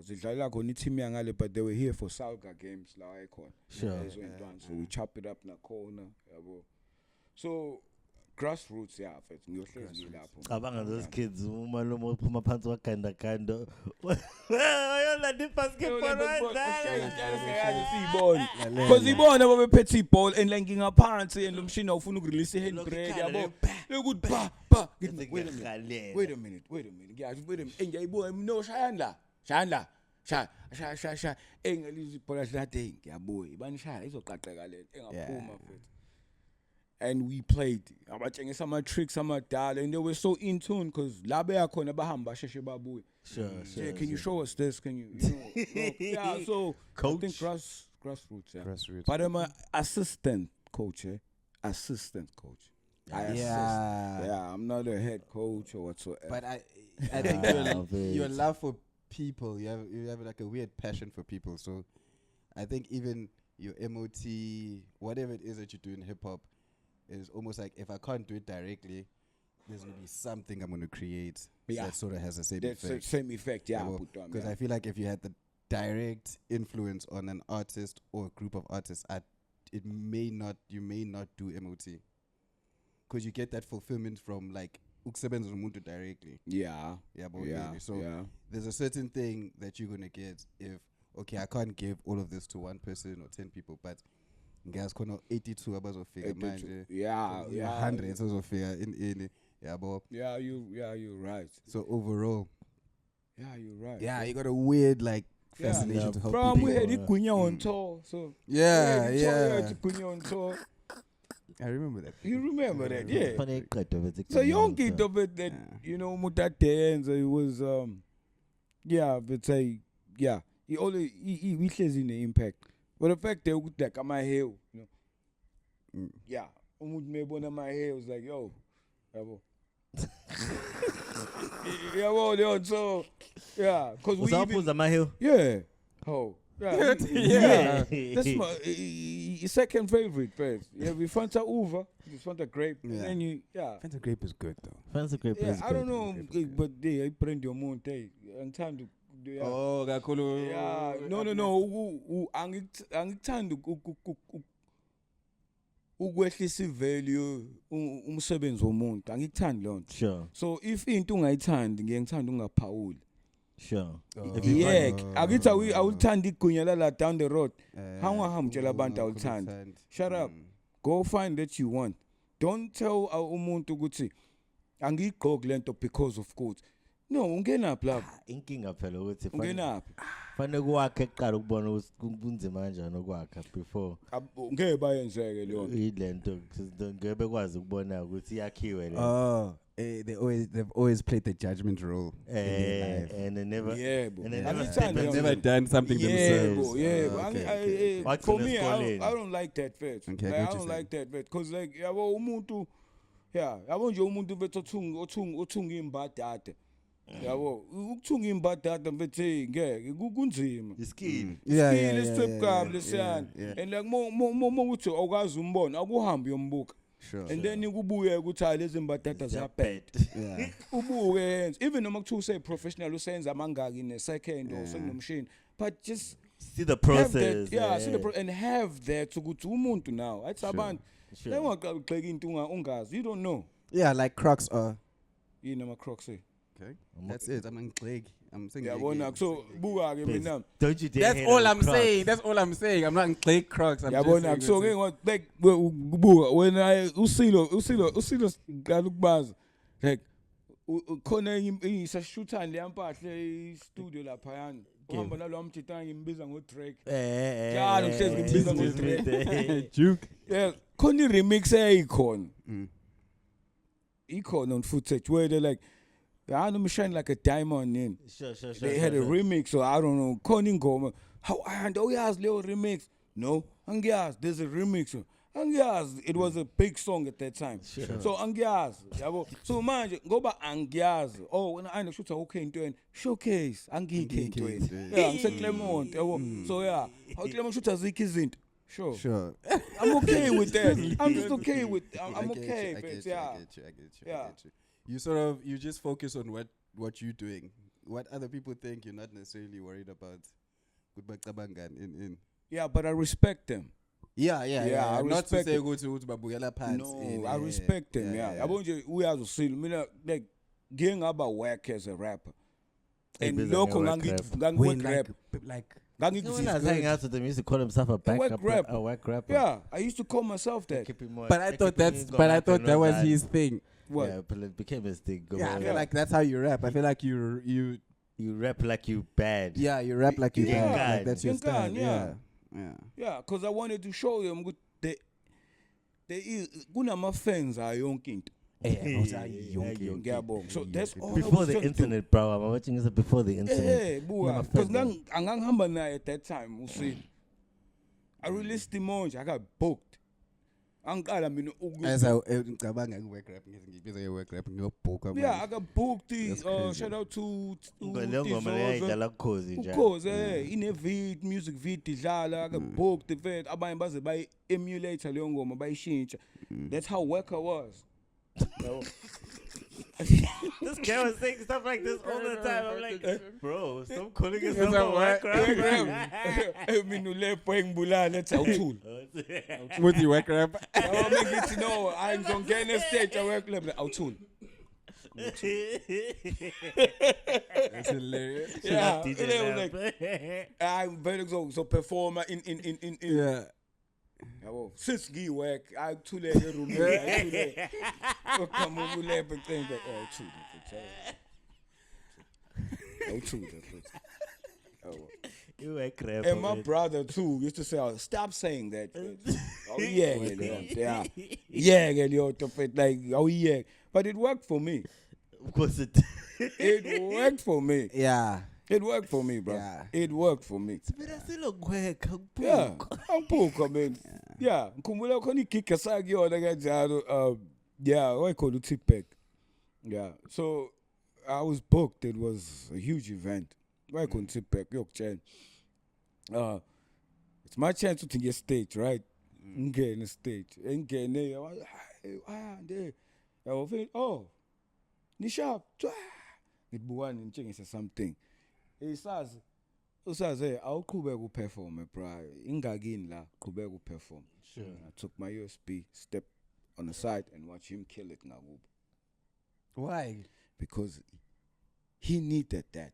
Zidlala khona team yangale, but they were here for Salga games la icon. Sure. So we chop it up na corner, yabo. So grassroots, yeah, mfethu ngiyohlezi ngilapho. Cabanga those kids uma lo phuma phansi wakanda kanda. Wayona di basketball siyibona. Because ibona babephethe iball and like ngingaphansi and lo mshini awufuna ukurelease handbrake yabo. Ukuthi ba wait a minute. Yeah, wait a minute. Ngiyayibona no shayandla. Sha engalizi ibhola hlade ngiyabuya ibanishaya izoqaqeka lento engaphuma mfethu. And we played abatshengisa ama tricks amadala, and they were so in tune because la beyakhona bahamba sheshe babuye. Sure. Can you show us this? Can you know, yeah, so coach? I think grassroots, yeah. Grassroots. But I'm an assistant coach, assistant coach. Yeah, I'm not a head coach or whatsoever. But I think your love for people, you have like a weird passion for people. So I think even your MOT, whatever it is that you do in hip hop, is almost like if I can't do it directly, there's gonna be something I'm gonna create that sort of has the same effect. Same effect, yeah. Because I feel like if you had the direct influence on an artist or a group of artists, you may not do MOT, because you get that fulfillment from like ukusebenza umuntu directly. Yeah. So there's a certain thing that you're gonna get if I can't give all of this to one person or 10 people, but guys kono 82 abazofika manje. Yeah. 100 azofika in yabo. Yeah, you're right. So overall, yeah, you're right. Yeah, you got a weird like fascination to help people. From we had Igunya on tour, so yeah. Igunya on tour. I remember that. You remember that, yeah. So you don't get of it that you know Muta dance. It was but say he always he says in the impact. But the fact that like my hair, you know, umut my hair was like, yo, so because we even my hair. Yeah. That's my second favorite first. Yeah, we Fanta Uva, just Fanta grape, and then Fanta grape is good though. Fanta grape is I don't know, but I prend your moon day and time to. Oh, kakhulu. Yeah, no. Angithanda ukwehlisa ivalue umsebenzi womuntu. Angikuthandi lonto. Sure. So if into ungayithandi, ngiyangithanda ungaphawuli. Sure. Yeah, akithi awulithanda igunya la down the road. Hangahamba tshela abantu awulithanda. Shut up. Go find that you want. Don't tell umuntu ukuthi angigqoki lento because of good. No, ungenaphi lapha. Inkinga phela ukuthi ungenaphi. Fanele kuwakhe eqala ukubona ukuthi kunzima kanjani ukwakha before. Ngeke bayenzeke leyo. Ilento ngeke bekwazi ukubona ukuthi iyakhiwe le. Oh, they've always played the judgment role in their life. And they never they've never done something themselves. For me, I don't like that first. Okay, I don't like that first because like umuntu yabo nje umuntu bethu othunga imbadade. Yabo ukuthunga imbadada mfethu ngeke kunzima iskill strip club lesiyana and like mo uthi awukazi umbona akuhambi yombuka and then ukubuye ukuthi lezi imbadada ziyabhad ubuke even noma kuthiwa use professional usenza amangaki ne second or sekunomshini but just see the process see the and have that ukuthi umuntu now athi abantu lengaqala uxeka into ungazi you don't know like Crocs are nama Crocs okay, that's it. I'm saying. So buka ke mina. Don't you dare. That's all I'm saying. That's all I'm saying. I'm not Clay Crocs. I'm just saying. So like buka when I usilo qala ukubaza like khona isashuthan le yampahla e-studio laphayana uhamba nalo mjita ngimbiza ngo-Drake njalo ngihlezi ngimbiza ngo-Drake Juke. yeah khona i-remix eyayikhona ikhona on footage where they're like I know shine like a diamond in Sure. they had a remix so I don't know khona ingoma how uyazi leyo remix no angiyazi there's a remix angiyazi it was a big song at that time so angiyazi yabo so manje ngoba angiyazi wena ayinokushuthi okay intweni showcase angikho intweni yeah ngiseClermont yabo so yeah uClermont shoot azikho izinto sure I'm okay with that I'm just okay with I'm okay but yeah I get you. You sort of you just focus on what you're doing. What other people think you're not necessarily worried about. In yeah but I respect them. Yeah. I not to respect say go to babuyela pants. No, I respect them. Yeah. Yabo nje uyazusile mina like ngingaba work as a rapper. And lokho ngangiwork rap. Like hanging out with the music, call himself a backup rapper. A whack rapper. Yeah, I used to call myself that. But I thought that was his thing. What? Yeah, but it became his thing. Yeah, I feel like that's how you rap. I feel like you rap like you bad. Yeah, you rap like you Yeah. bad. Like that's your style. Yeah. Yeah. Because I wanted to show them there is kunama fans are yonke into. Ngiyabonga. So that's all Before the internet, bro. I'm watching this before the internet. Yeah, boy. Because angangihamba naye at that time, you see. I released the monj, I got booked. Angqala mina as ngicabanga ngiwork rap ngibiza ngework rap ngiyobhuka manje. Yeah, I got booked. Shout out to Ukhozi ine vid music vid idlala I got booked event abanye baze bay emulator leyo ngoma bayishintsha. That's how worker was. This guy was saying stuff like this all the time. I'm like, bro, stop calling yourself a whack rapper. Mina ulepo engibulala ethi awuthula. With you work rap. Oh, make it to know I'm gonna get in the stage I work level awuthula. That's hilarious. Yeah, like, I'm very so performer in yeah. Yabo since ngiwork ayithule eroom ayithule ukama ukulepa thing that awuthule you a crap. And my brother too used to say stop saying that. Oh yeah, like oh yeah, but it worked for me. Of course it worked for me. Yeah. It worked for me, bro. Yeah. It worked for me. Yeah, angiphuka man. Yeah, ngikhumbula khona igig esakuyona kanjalo yeah, wayikhona uTipback. Yeah. So I was booked. It was a huge event. Wayikhona uTipback yokutshela. It's my chance to get stage, right? Ngene stage. Engene there. Oh. Nishap. Ngibukani ngitshengisa something. Usaze awuqhubeka uperform bro ingakini la qhubeka uperform. Sure. I took my USB, stepped on the side and watched him kill it ngakubo. Why? Because he needed that.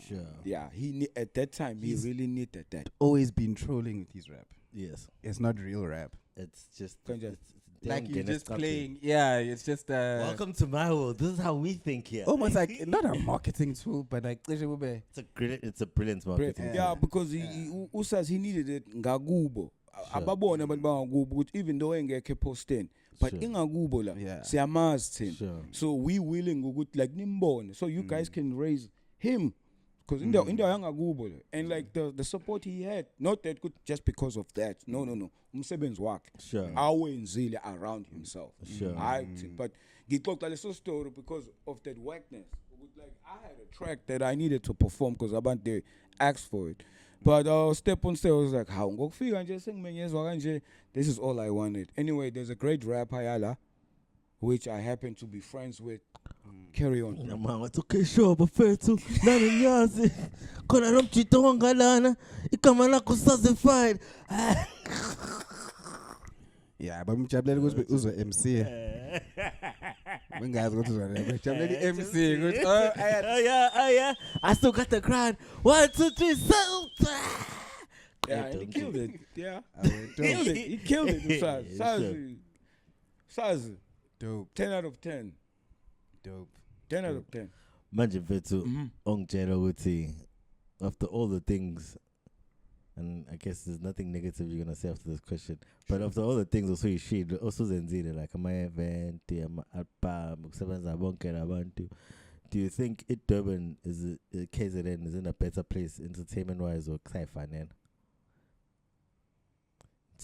Sure. Yeah, at that time he really needed that. Always been trolling with his rap. Yes. It's not real rap. It's just like you're just playing. Yeah, it's just welcome to my world. This is how we think here. Almost like not a marketing tool, but like it's a brilliant marketing. Yeah, because he says he needed it ngakubo. Ababona abantu bangakubo ukuthi even though engekho posting, but ingakubo la siyamazi thina. So we willing ukuthi like nimbone so you guys can raise him. Because in the yangakubo and like the support he had, not that good just because of that. No. Umsebenzi wakhe. Sure. Awenzile around himself. Sure. But ngixoxa leso story because of that whackness. Like I had a track that I needed to perform because abantu they asked for it. But step on stage I was like, how ngokufika nje sengimenyezwa kanje. This is all I wanted. Anyway, there's a great rapper Yala, which I happen to be friends with. Carry on. Mama, it's okay, sure, but fair too. Nani nyazi. Kona nomchito wangalana. Ikama lako satisfied. Yeah, but mjabulele ukuthi uzwe MC. Mengazi ukuthi uzwe mjabulele MC ukuthi yeah. I still got the crowd. 1 2 3 so. Yeah, and he killed it. Yeah. He killed it. Saz. Dope. 10 out of 10. Dope. 10 out of 10. Manje mfethu ongitshela ukuthi after all the things, and I guess there's nothing negative you're gonna say after this question, but after all the things also you shit also zenzile like ama-event, ama-album, ukusebenza bonke labantu. Do you think Durban is KZN is in a better place entertainment wise or kusayifana? In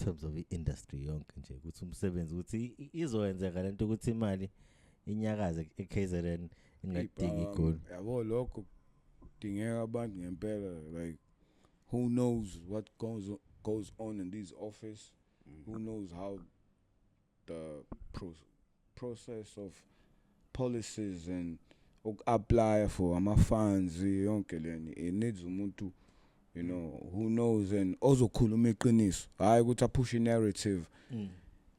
terms of the industry yonke nje ukuthi umsebenzi ukuthi izoyenzeka lento ukuthi imali inyakaze eKZN ingadingi igoli. Yabo lokho dingeka abantu ngempela, like who knows what goes on in these office? Who knows how the process of policies and apply for ama-funds yonke leni it needs umuntu, you know, who knows and ozokhuluma iqiniso, hayi ukuthi apushe i-narrative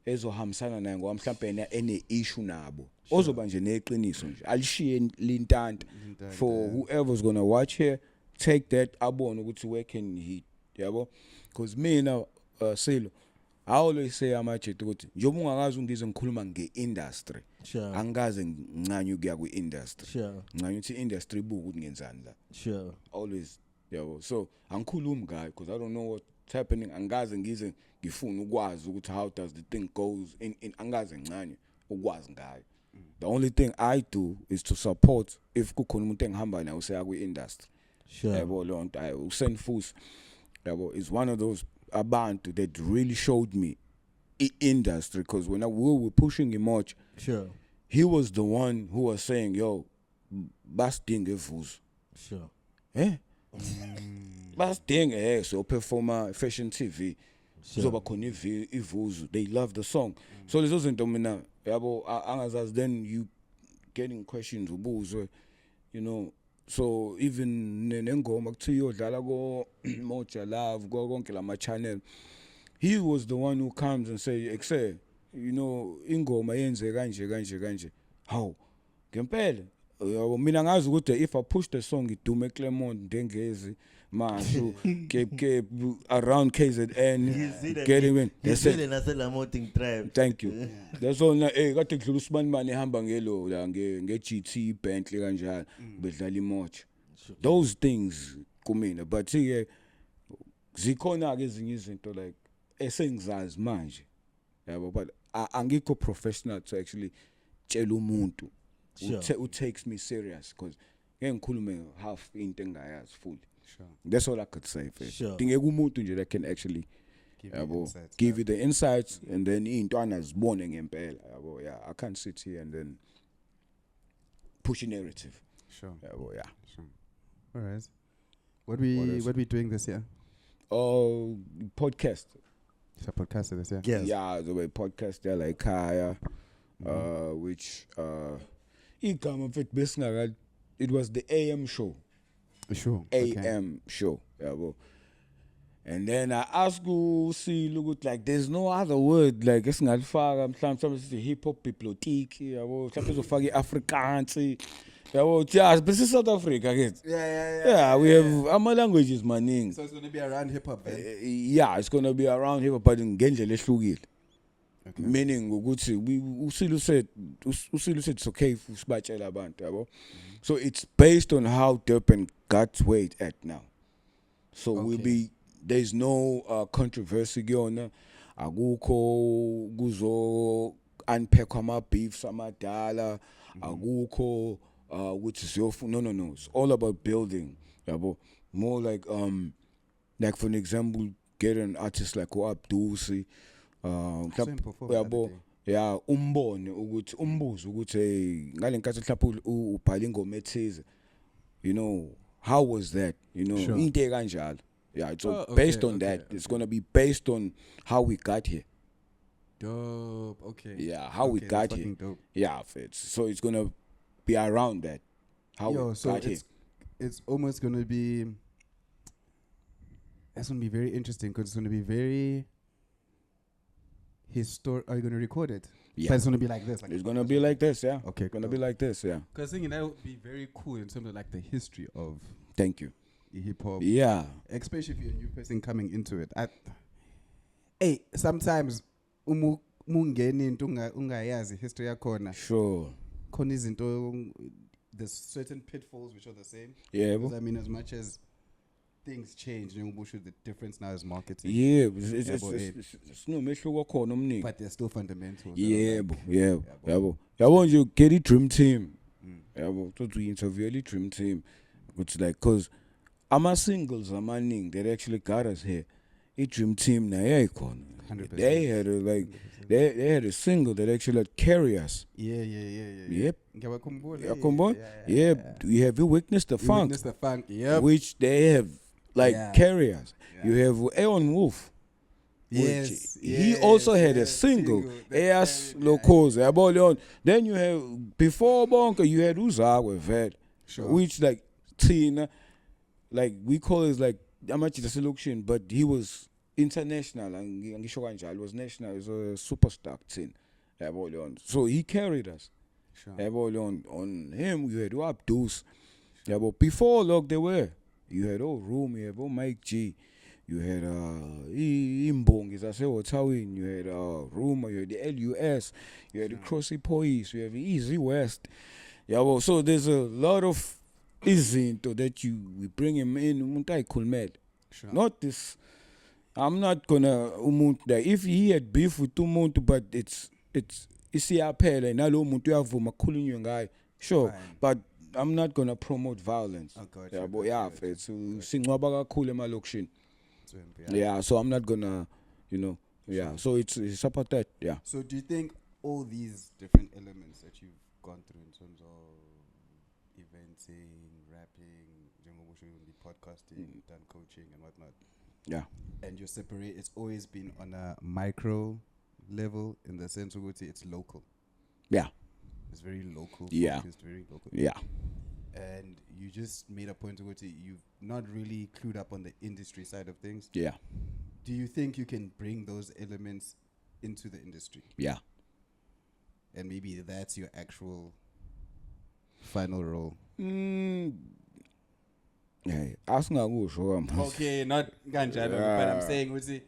ezohambisana naye ngoba mhlawumbe ene issue nabo, ozoba nje neqiniso nje alishiye lintanta for whoever's gonna watch here, take that abone ukuthi where can he, yabo, because mina Silo, I always say amajeti ukuthi njengoba ungakazi ungize ngikhuluma nge-industry, angikaze ngincanye ukuya kwi-industry, ngincanye ukuthi i-industry ibuka ukuthi ngenzani la, always, yabo. So angikhulumi ngayo because I don't know what's happening, angikaze ngize ngifuna ukwazi ukuthi how does the thing goes in angikaze ngincanye ukwazi ngayo. The only thing I do is to support if kukhona umuntu engihamba naye useya kwi-industry, yabo. Lo nto uSenfusi, yabo, is one of those abantu that really showed me industry, because when we were pushing him much, he was the one who was saying, yo, basidinga evuzo, basidinga so performer fashion TV, zoba khona ivuzo, they love the song. So lezo zinto mina yabo angazazi, then you getting questions ubuzwe, you know. So even nengoma kuthiwa yodlala ko Moja Love ko konke lama channel, he was the one who comes and say, "Exe, you know, ingoma yenze kanje. How? Ngempela, mina ngazi ukuthi if I push the song idume Clermont, Dengezi, Mashu, Cape around KZN, getting in. That's it. Tribe. Thank you. That's all. Kade kudlula uSibani manje ehamba ngelo la nge-GT Bentley kanjalo bedlala imoja. Those things kumina, but see zikhona ke ezinye izinto like esengizazi manje, yabo, but angikho professional to actually tshela umuntu who takes me serious, because ngeke ngikhulume half into engayazi fully. That's all I could say. Dingeka umuntu nje that can actually give you the insights, and then intwana zibone ngempela, yabo. Yeah, I can't sit here and then push a narrative. Yabo, yeah. All right. What we doing this year? Oh, podcast. It's a podcast this year. Yes. Yeah, the way podcast there like Kaya, which it was the AM show. Sure. AM show. Yeah, bro. And then I asked you, see, look, like there's no other word, like it's not far. Sometimes it's hip hop bibliothèque, yeah, bro. Sometimes it's faggy Afrikaans, yeah, bro. Yeah, but it's South Africa, get. Yeah, we have our language is maning. So it's gonna be around hip hop, then? Yeah, it's gonna be around hip hop, but in Genje lehlukile. Meaning ukuthi usilu said it's okay for sibatshela abantu, yabo. So it's based on how Durban got where it's at now. So there's no controversy going. Akukho kuzo unpack ama beefs amadala, akukho which is your no. It's all about building, yabo. More like for an example, get an artist like Abdulsi. Yabo, yeah, umbone ukuthi umbuzo ukuthi ngale nkathi mhlawumbe ubhala ingoma ethize, you know, how was that, you know, into kanjalo. Yeah, so based on that, it's going to be based on how we got here. Dope. Okay. Yeah, how we got here. Dope. Yeah, so it's going to be around that. How we got here. It's almost going to be. That's going to be very interesting because it's going to be very. Are you going to record it? Yeah. But it's going to be like this. It's going to be like this, yeah. Okay. It's going to be like this, yeah. Because I think that would be very cool in terms of like the history of. Thank you. Hip hop. Yeah. Especially if you're a new person coming into it. Sometimes mungeni into ungayazi history yakhona. Sure. Khona izinto there's certain pitfalls which are the same. Yeah, Because I mean, as much as things change, the difference now is marketing. yeah, Yabo, it's no mehluko khona omningi. But there's still fundamentals. Yebo, yabo nje get i-dream team. Yabo, so we interview i-dream team. It's like, cause ama-singles amaningi that actually got us here. I-dream team na yayikhona. 100%. They had a, like, they had a single that actually had carry us. Yeah. Yep. Ngiyakhumbula. Yeah, we have you witnessed the funk, Witness the funk. Yep. which they have like Yeah. carry us. Yeah. You have Aeon Wolf. Yes. He also had a single. Eas Locos, yabo leon. Then you have before Bonka, you had Uzakwe Vet, Sure. which like Tina, like we call it like amateur selection, but he was international and he was national. He was a superstar teen. Yabo leon. So he carried us. Sure. Yabo leon. On him, you had Abdus. Yabo before look they were. You had Room, you had Mike G. You had Imbong, is I say Otawin, you had Rumor, you had the LUS, you had the Crossy Police, you have Easy West. Yeah, well, so there's a lot of easy into that we bring him in, Muntai Kulmed. Sure. Not this. I'm not gonna that if he had beef with Umuntu, but it's isiyaphela nalo umuntu uyavuma khulunywe ngayo. Sure, Fine. but I'm not gonna promote violence. Oh, gotcha, Yeah, but gotcha, yeah, singcwaba kakhulu emalokishini. Yeah. Yeah, so I'm not gonna, yeah. So it's about that, yeah. So do you think all these different elements that you've gone through in terms of eventing, rapping, the podcasting, done coaching and whatnot, Yeah. and you're separate, it's always been on a micro level in the sense of it's local. Yeah. It's very local. Yeah. Focused, very local. Yeah. And you just made a point to go to you've not really clued up on the industry side of things. Yeah. Do you think you can bring those elements into the industry? Yeah. And maybe that's your actual final role. Hey, asingakusho manje. Okay, not ganjalo, but I'm saying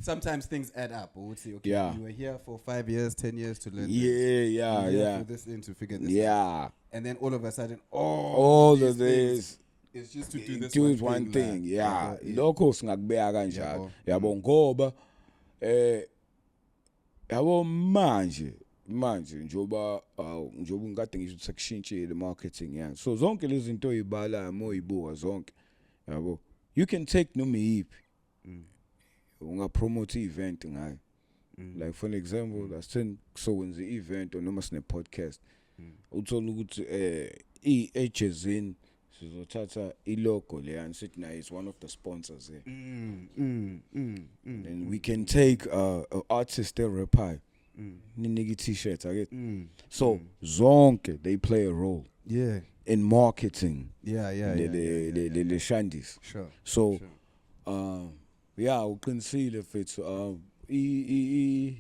sometimes things add up. Or would say, okay, Yeah. you were here for 5 years, 10 years to learn. Yeah, this. yeah, You were here yeah. for this thing to figure this out. Yeah. And then all of a sudden, All these of this. things is just to do this Do one, one thing. Yeah. Like, Lokho singakubeka kanjalo. Yabo. Yabo ngoba yabo manje njoba ngikade ngisho sekushintshile marketing yani. So zonke lezi zinto oyibala moyibuka zonke. Yabo. You can take noma yiphi. Unga promote event ngayo. Like for an example, so when the event or noma sine podcast. Uthola ukuthi i-Ejezini sizothatha ilogo leyani sithi nayo is one of the sponsors here. And we can take an artist rapper. Niniki t-shirts again. So zonke they play a role Yeah. in marketing. Yeah. The shandis. Sure. So yeah, uqinisile mfethu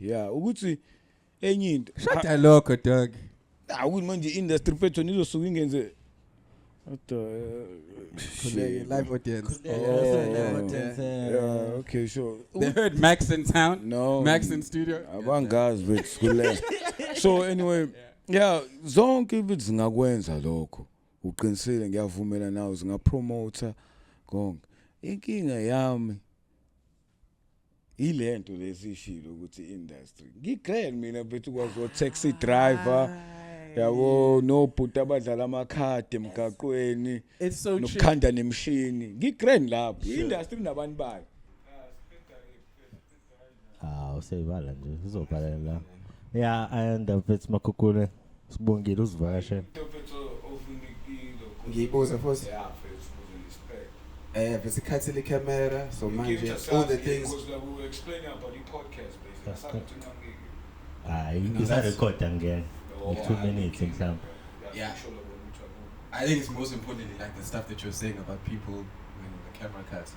yeah ukuthi enye into Shut that loco, dog. awuthi manje industry mfethu nizosuka ingenze Live audience. Yeah, okay, sure. They heard Max in town. No. Max in studio. Abangazi bethu kule. So anyway, yeah, zonke ibithi zingakwenza lokho. Uqinisile ngiyavumela nawe zingapromoter konke. Inkinga yami ilento lesishilo ukuthi industry. Ngigrade mina bethu kwazo taxi driver. Yabo no bhuta abadlala amakhadi emgaqweni. It's so true. Nokukhanda nemshini. Ngigrade lapho. Industry nabantu bayo. Usebala nje uzobhala la. Yeah, I end up with Makukune. Sibongile usivashe. Ngiyibuza futhi. Besikhathi licamera, so manje all the things. we were explaining about the podcast basically. You start recording again. 2 minutes in some. Yeah. I think it's most importantly like the stuff that you're saying about people when the camera cuts.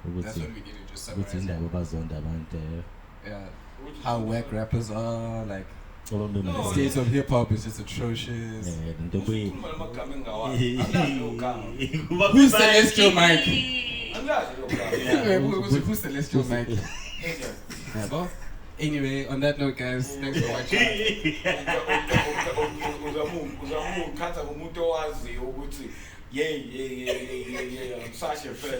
That's what we need to just summarize. Yeah. How whack rappers are, like the state of hip hop is just atrocious. Who's Celestial Mike? Who's Celestial Mike? Yeah, bro. Anyway, on that note, guys, thanks for watching. Uzamukhatha umuntu owaziyo ukuthi yeah, I'm such a fan.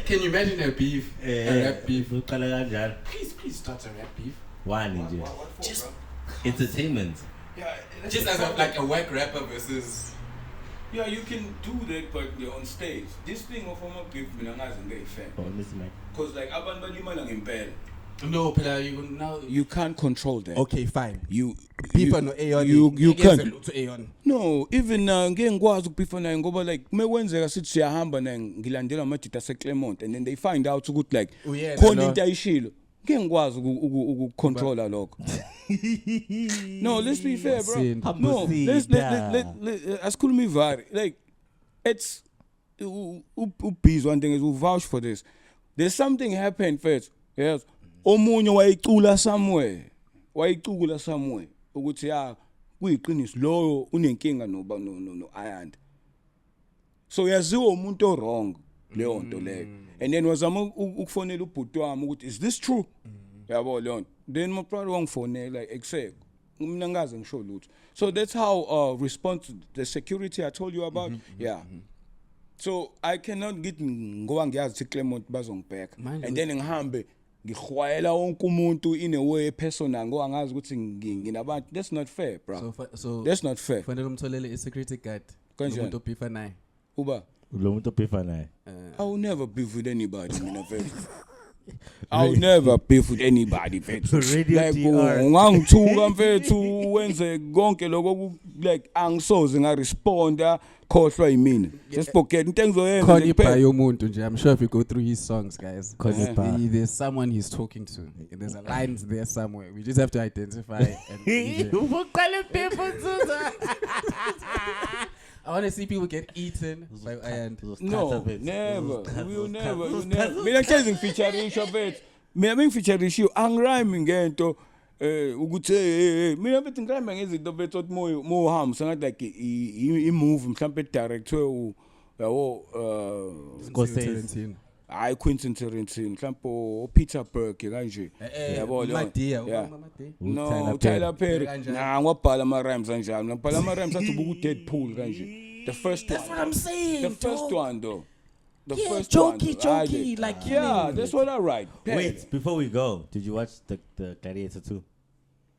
Can you imagine a beef? A rap beef? Please start a rap beef. Why did you? Just entertainment. Yeah, just as like a whack rapper versus. Yeah, you can do that, but you're on stage. This thing of a beef, mina ngazi ngeyifan. Oh, listen, man. Because like abantu balimala ngempela. No, Pela, you can't control that. Okay, fine. People no Aeon. You can't. To Aeon. No, even ngeke ngikwazi ukubifa naye ngoba like mekwenzeka sithi siyahamba naye ngilandela amajita aseClermont and then they find out ukuthi like khona into ayishilo. Ngeke ngikwazi ukucontrola lokho. No, let's be fair, bro. No, let's asikhuluma ivari. Like it's ubhiz one thing is who vouch for this. There's something happened first. Yes. Omunye wayicula somewhere ukuthi kuyiqiniso lo unenkinga no Ayanda. So yaziwa umuntu wrong leyo nto leyo. And then wazama ukufonela ubhuti wami ukuthi is this true? Yabo leyo nto. Then my brother wangifonela like exec mina ngaze ngisho lutho. So that's how response to the security I told you about. Yeah. So I cannot get ngoba ngiyazi Claremont bazongibheka and then ngihambe ngihwayela wonke umuntu in a way personal ngoba ngazi ukuthi nginabantu. That's not fair, bro. So that's not fair. Fanele umtholele security guard umuntu obifa naye uba lo muntu obifa naye. I will never beef with anybody mina vele. I'll never beef with anybody mfethu. Like ungangithuka mfethu wenze konke lokho like angisoze nga responda khohlwa yimina. Just forget into engizoyenza. Khona yomuntu nje. I'm sure if you go through his songs, guys, there's someone he's talking to. There's a line there somewhere. We just have to identify and I want to see people get eaten by Ayanda. No, never. We'll never. Mina chasing featuring Shabet. Mina featuring you. Angrime ngento. Ukuthi mina bethi ngrime ngezinto bethu mo ham sangathi like I move mhlambe director yawo Scorsese. I Quentin Tarantino mhlambe Peter Berg kanje. Yabo leyo. No, Tyler Perry. Ngwabhala ama rhymes kanjalo. Ngibhala ama rhymes athi buku Deadpool kanje. The first one. That's what I'm saying. The first one though. The first jokey, like yeah, that's what I write. Wait, before we go, did you watch the Gladiator 2?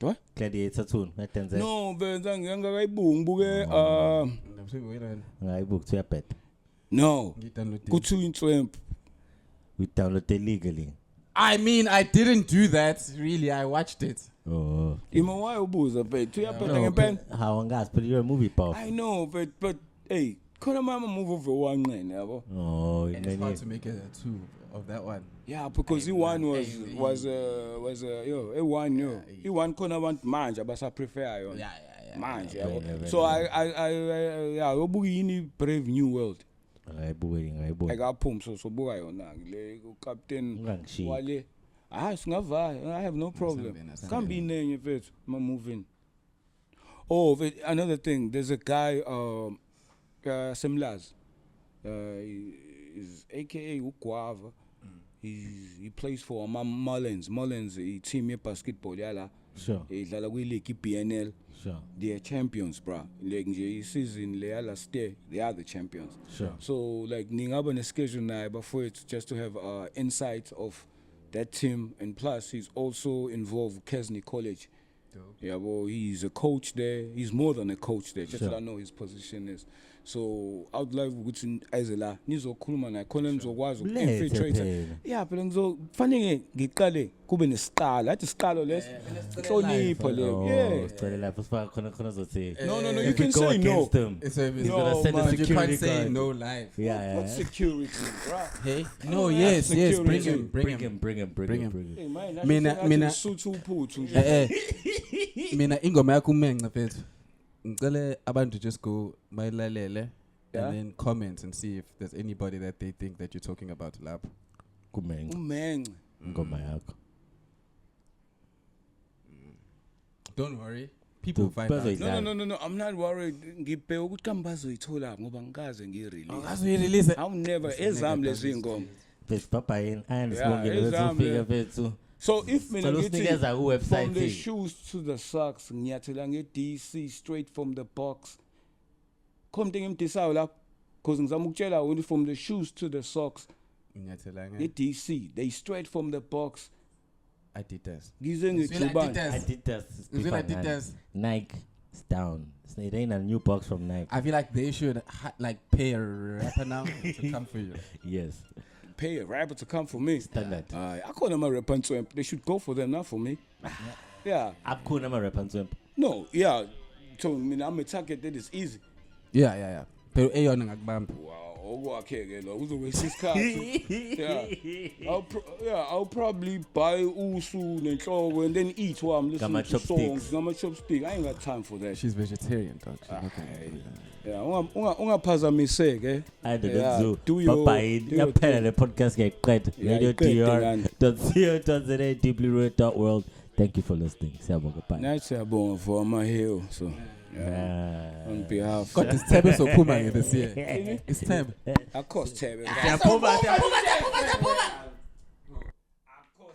What? Gladiator 2, no, but ngangayibunga ngayibuk to yapet. No. Kuthi inhlwempu. We downloaded legally. I mean, I didn't do that. Really, I watched it. Oh. Ima why ubuza pet? Tuyapeta ngempela. How angazi, but you're a movie buff. I know, but hey, khona mama move over one nqene yabo. Oh, and it's hard to make a two of that one. Yeah, because one was one khona abantu manje abasa prefer yona. Yeah. Manje yabo. So I obuka yini Brave New World. Ngayibuka. Akaphuma so buka yona le uCaptain Wale. Singava. I have no problem. Can't be nenye mfethu ma moving. Oh, another thing, there's a guy Semlaz. Is AKA Uguava. He plays for Mullins. Mullins, a team of basketball. Yala. Sure. He's like BNL. Sure. They are champions, bro. Like season, they are the champions. Sure. So like, ningaba ne schedule now, but for it just to have insight of that team, and plus he's also involved with Kesney College. Dope. Yeah, well, he's a coach there. He's more than a coach there. Just so I know his position is. So I would like ukuthi Isela nizokhuluma naye khona nizokwazi infiltrate. Yeah, phela ngizofanele ngiqale kube nesiqalo. Athi siqalo lesi hlonipho le. Yeah. Sicela lapho sifaka khona zothi. No, you can say no. He's gonna send a security you can't say guard. no live. Yeah. What security, right? Hey. No, yes. Bring him. Hey man, mina suthu uphuthu nje. Mina ingoma yakho umenqa mfethu. Ngicela abantu just go mayilalele and then comment and see if there's anybody that they think that you're talking about lapho. Umenqa. Ngoma yakho. Don't worry. People find out. No, I'm not worried. Ngibheka ukuthi kambe bazoyithola ngoba ngikaze ngirelease. Azuyirelease. I'll never ezam lezi ngoma. Best papa yini ayandisibongile bese ufika bethu. So if mina So those niggas ngithi are website from the thing. shoes to the socks ngiyathela nge-DC straight from the box. Khomnto engimdisayo lapho because ngizama ukutshela wena from the shoes to the socks nge-DC they straight from the box. Adidas. Ngize ngijubane. Adidas is Is it different, man. Adidas? Nike is down. It ain't a new box from Nike. I feel like they should like pay a rapper now to come for you. Yes. Pay a rapper to come for me. Standard. I call them a rapper and swamp. They should go for them, not for me. Yeah. Akuna ma rap and swamp. No, yeah. So I'm a target that is easy. Yeah. Pero ayon ngakubamba. Wow, okay, you know, who's waste his car? I'll probably buy usu and then eat while I'm listening to songs. Gama chopstick. I ain't got time for that. She's vegetarian, dog. She's not gonna do that. Yeah, ungaphazamiseke. I don't do know. your Papa, yaphela le podcast ngeqeda. Radio.tr.za deeplyroot.world. Thank you for listening. Siyabonga. Bye. Nice siyabonga for my hill. So on behalf. Got this Tebe so Puma this year. It's Tebe. Of course, Tebe. Siyabonga.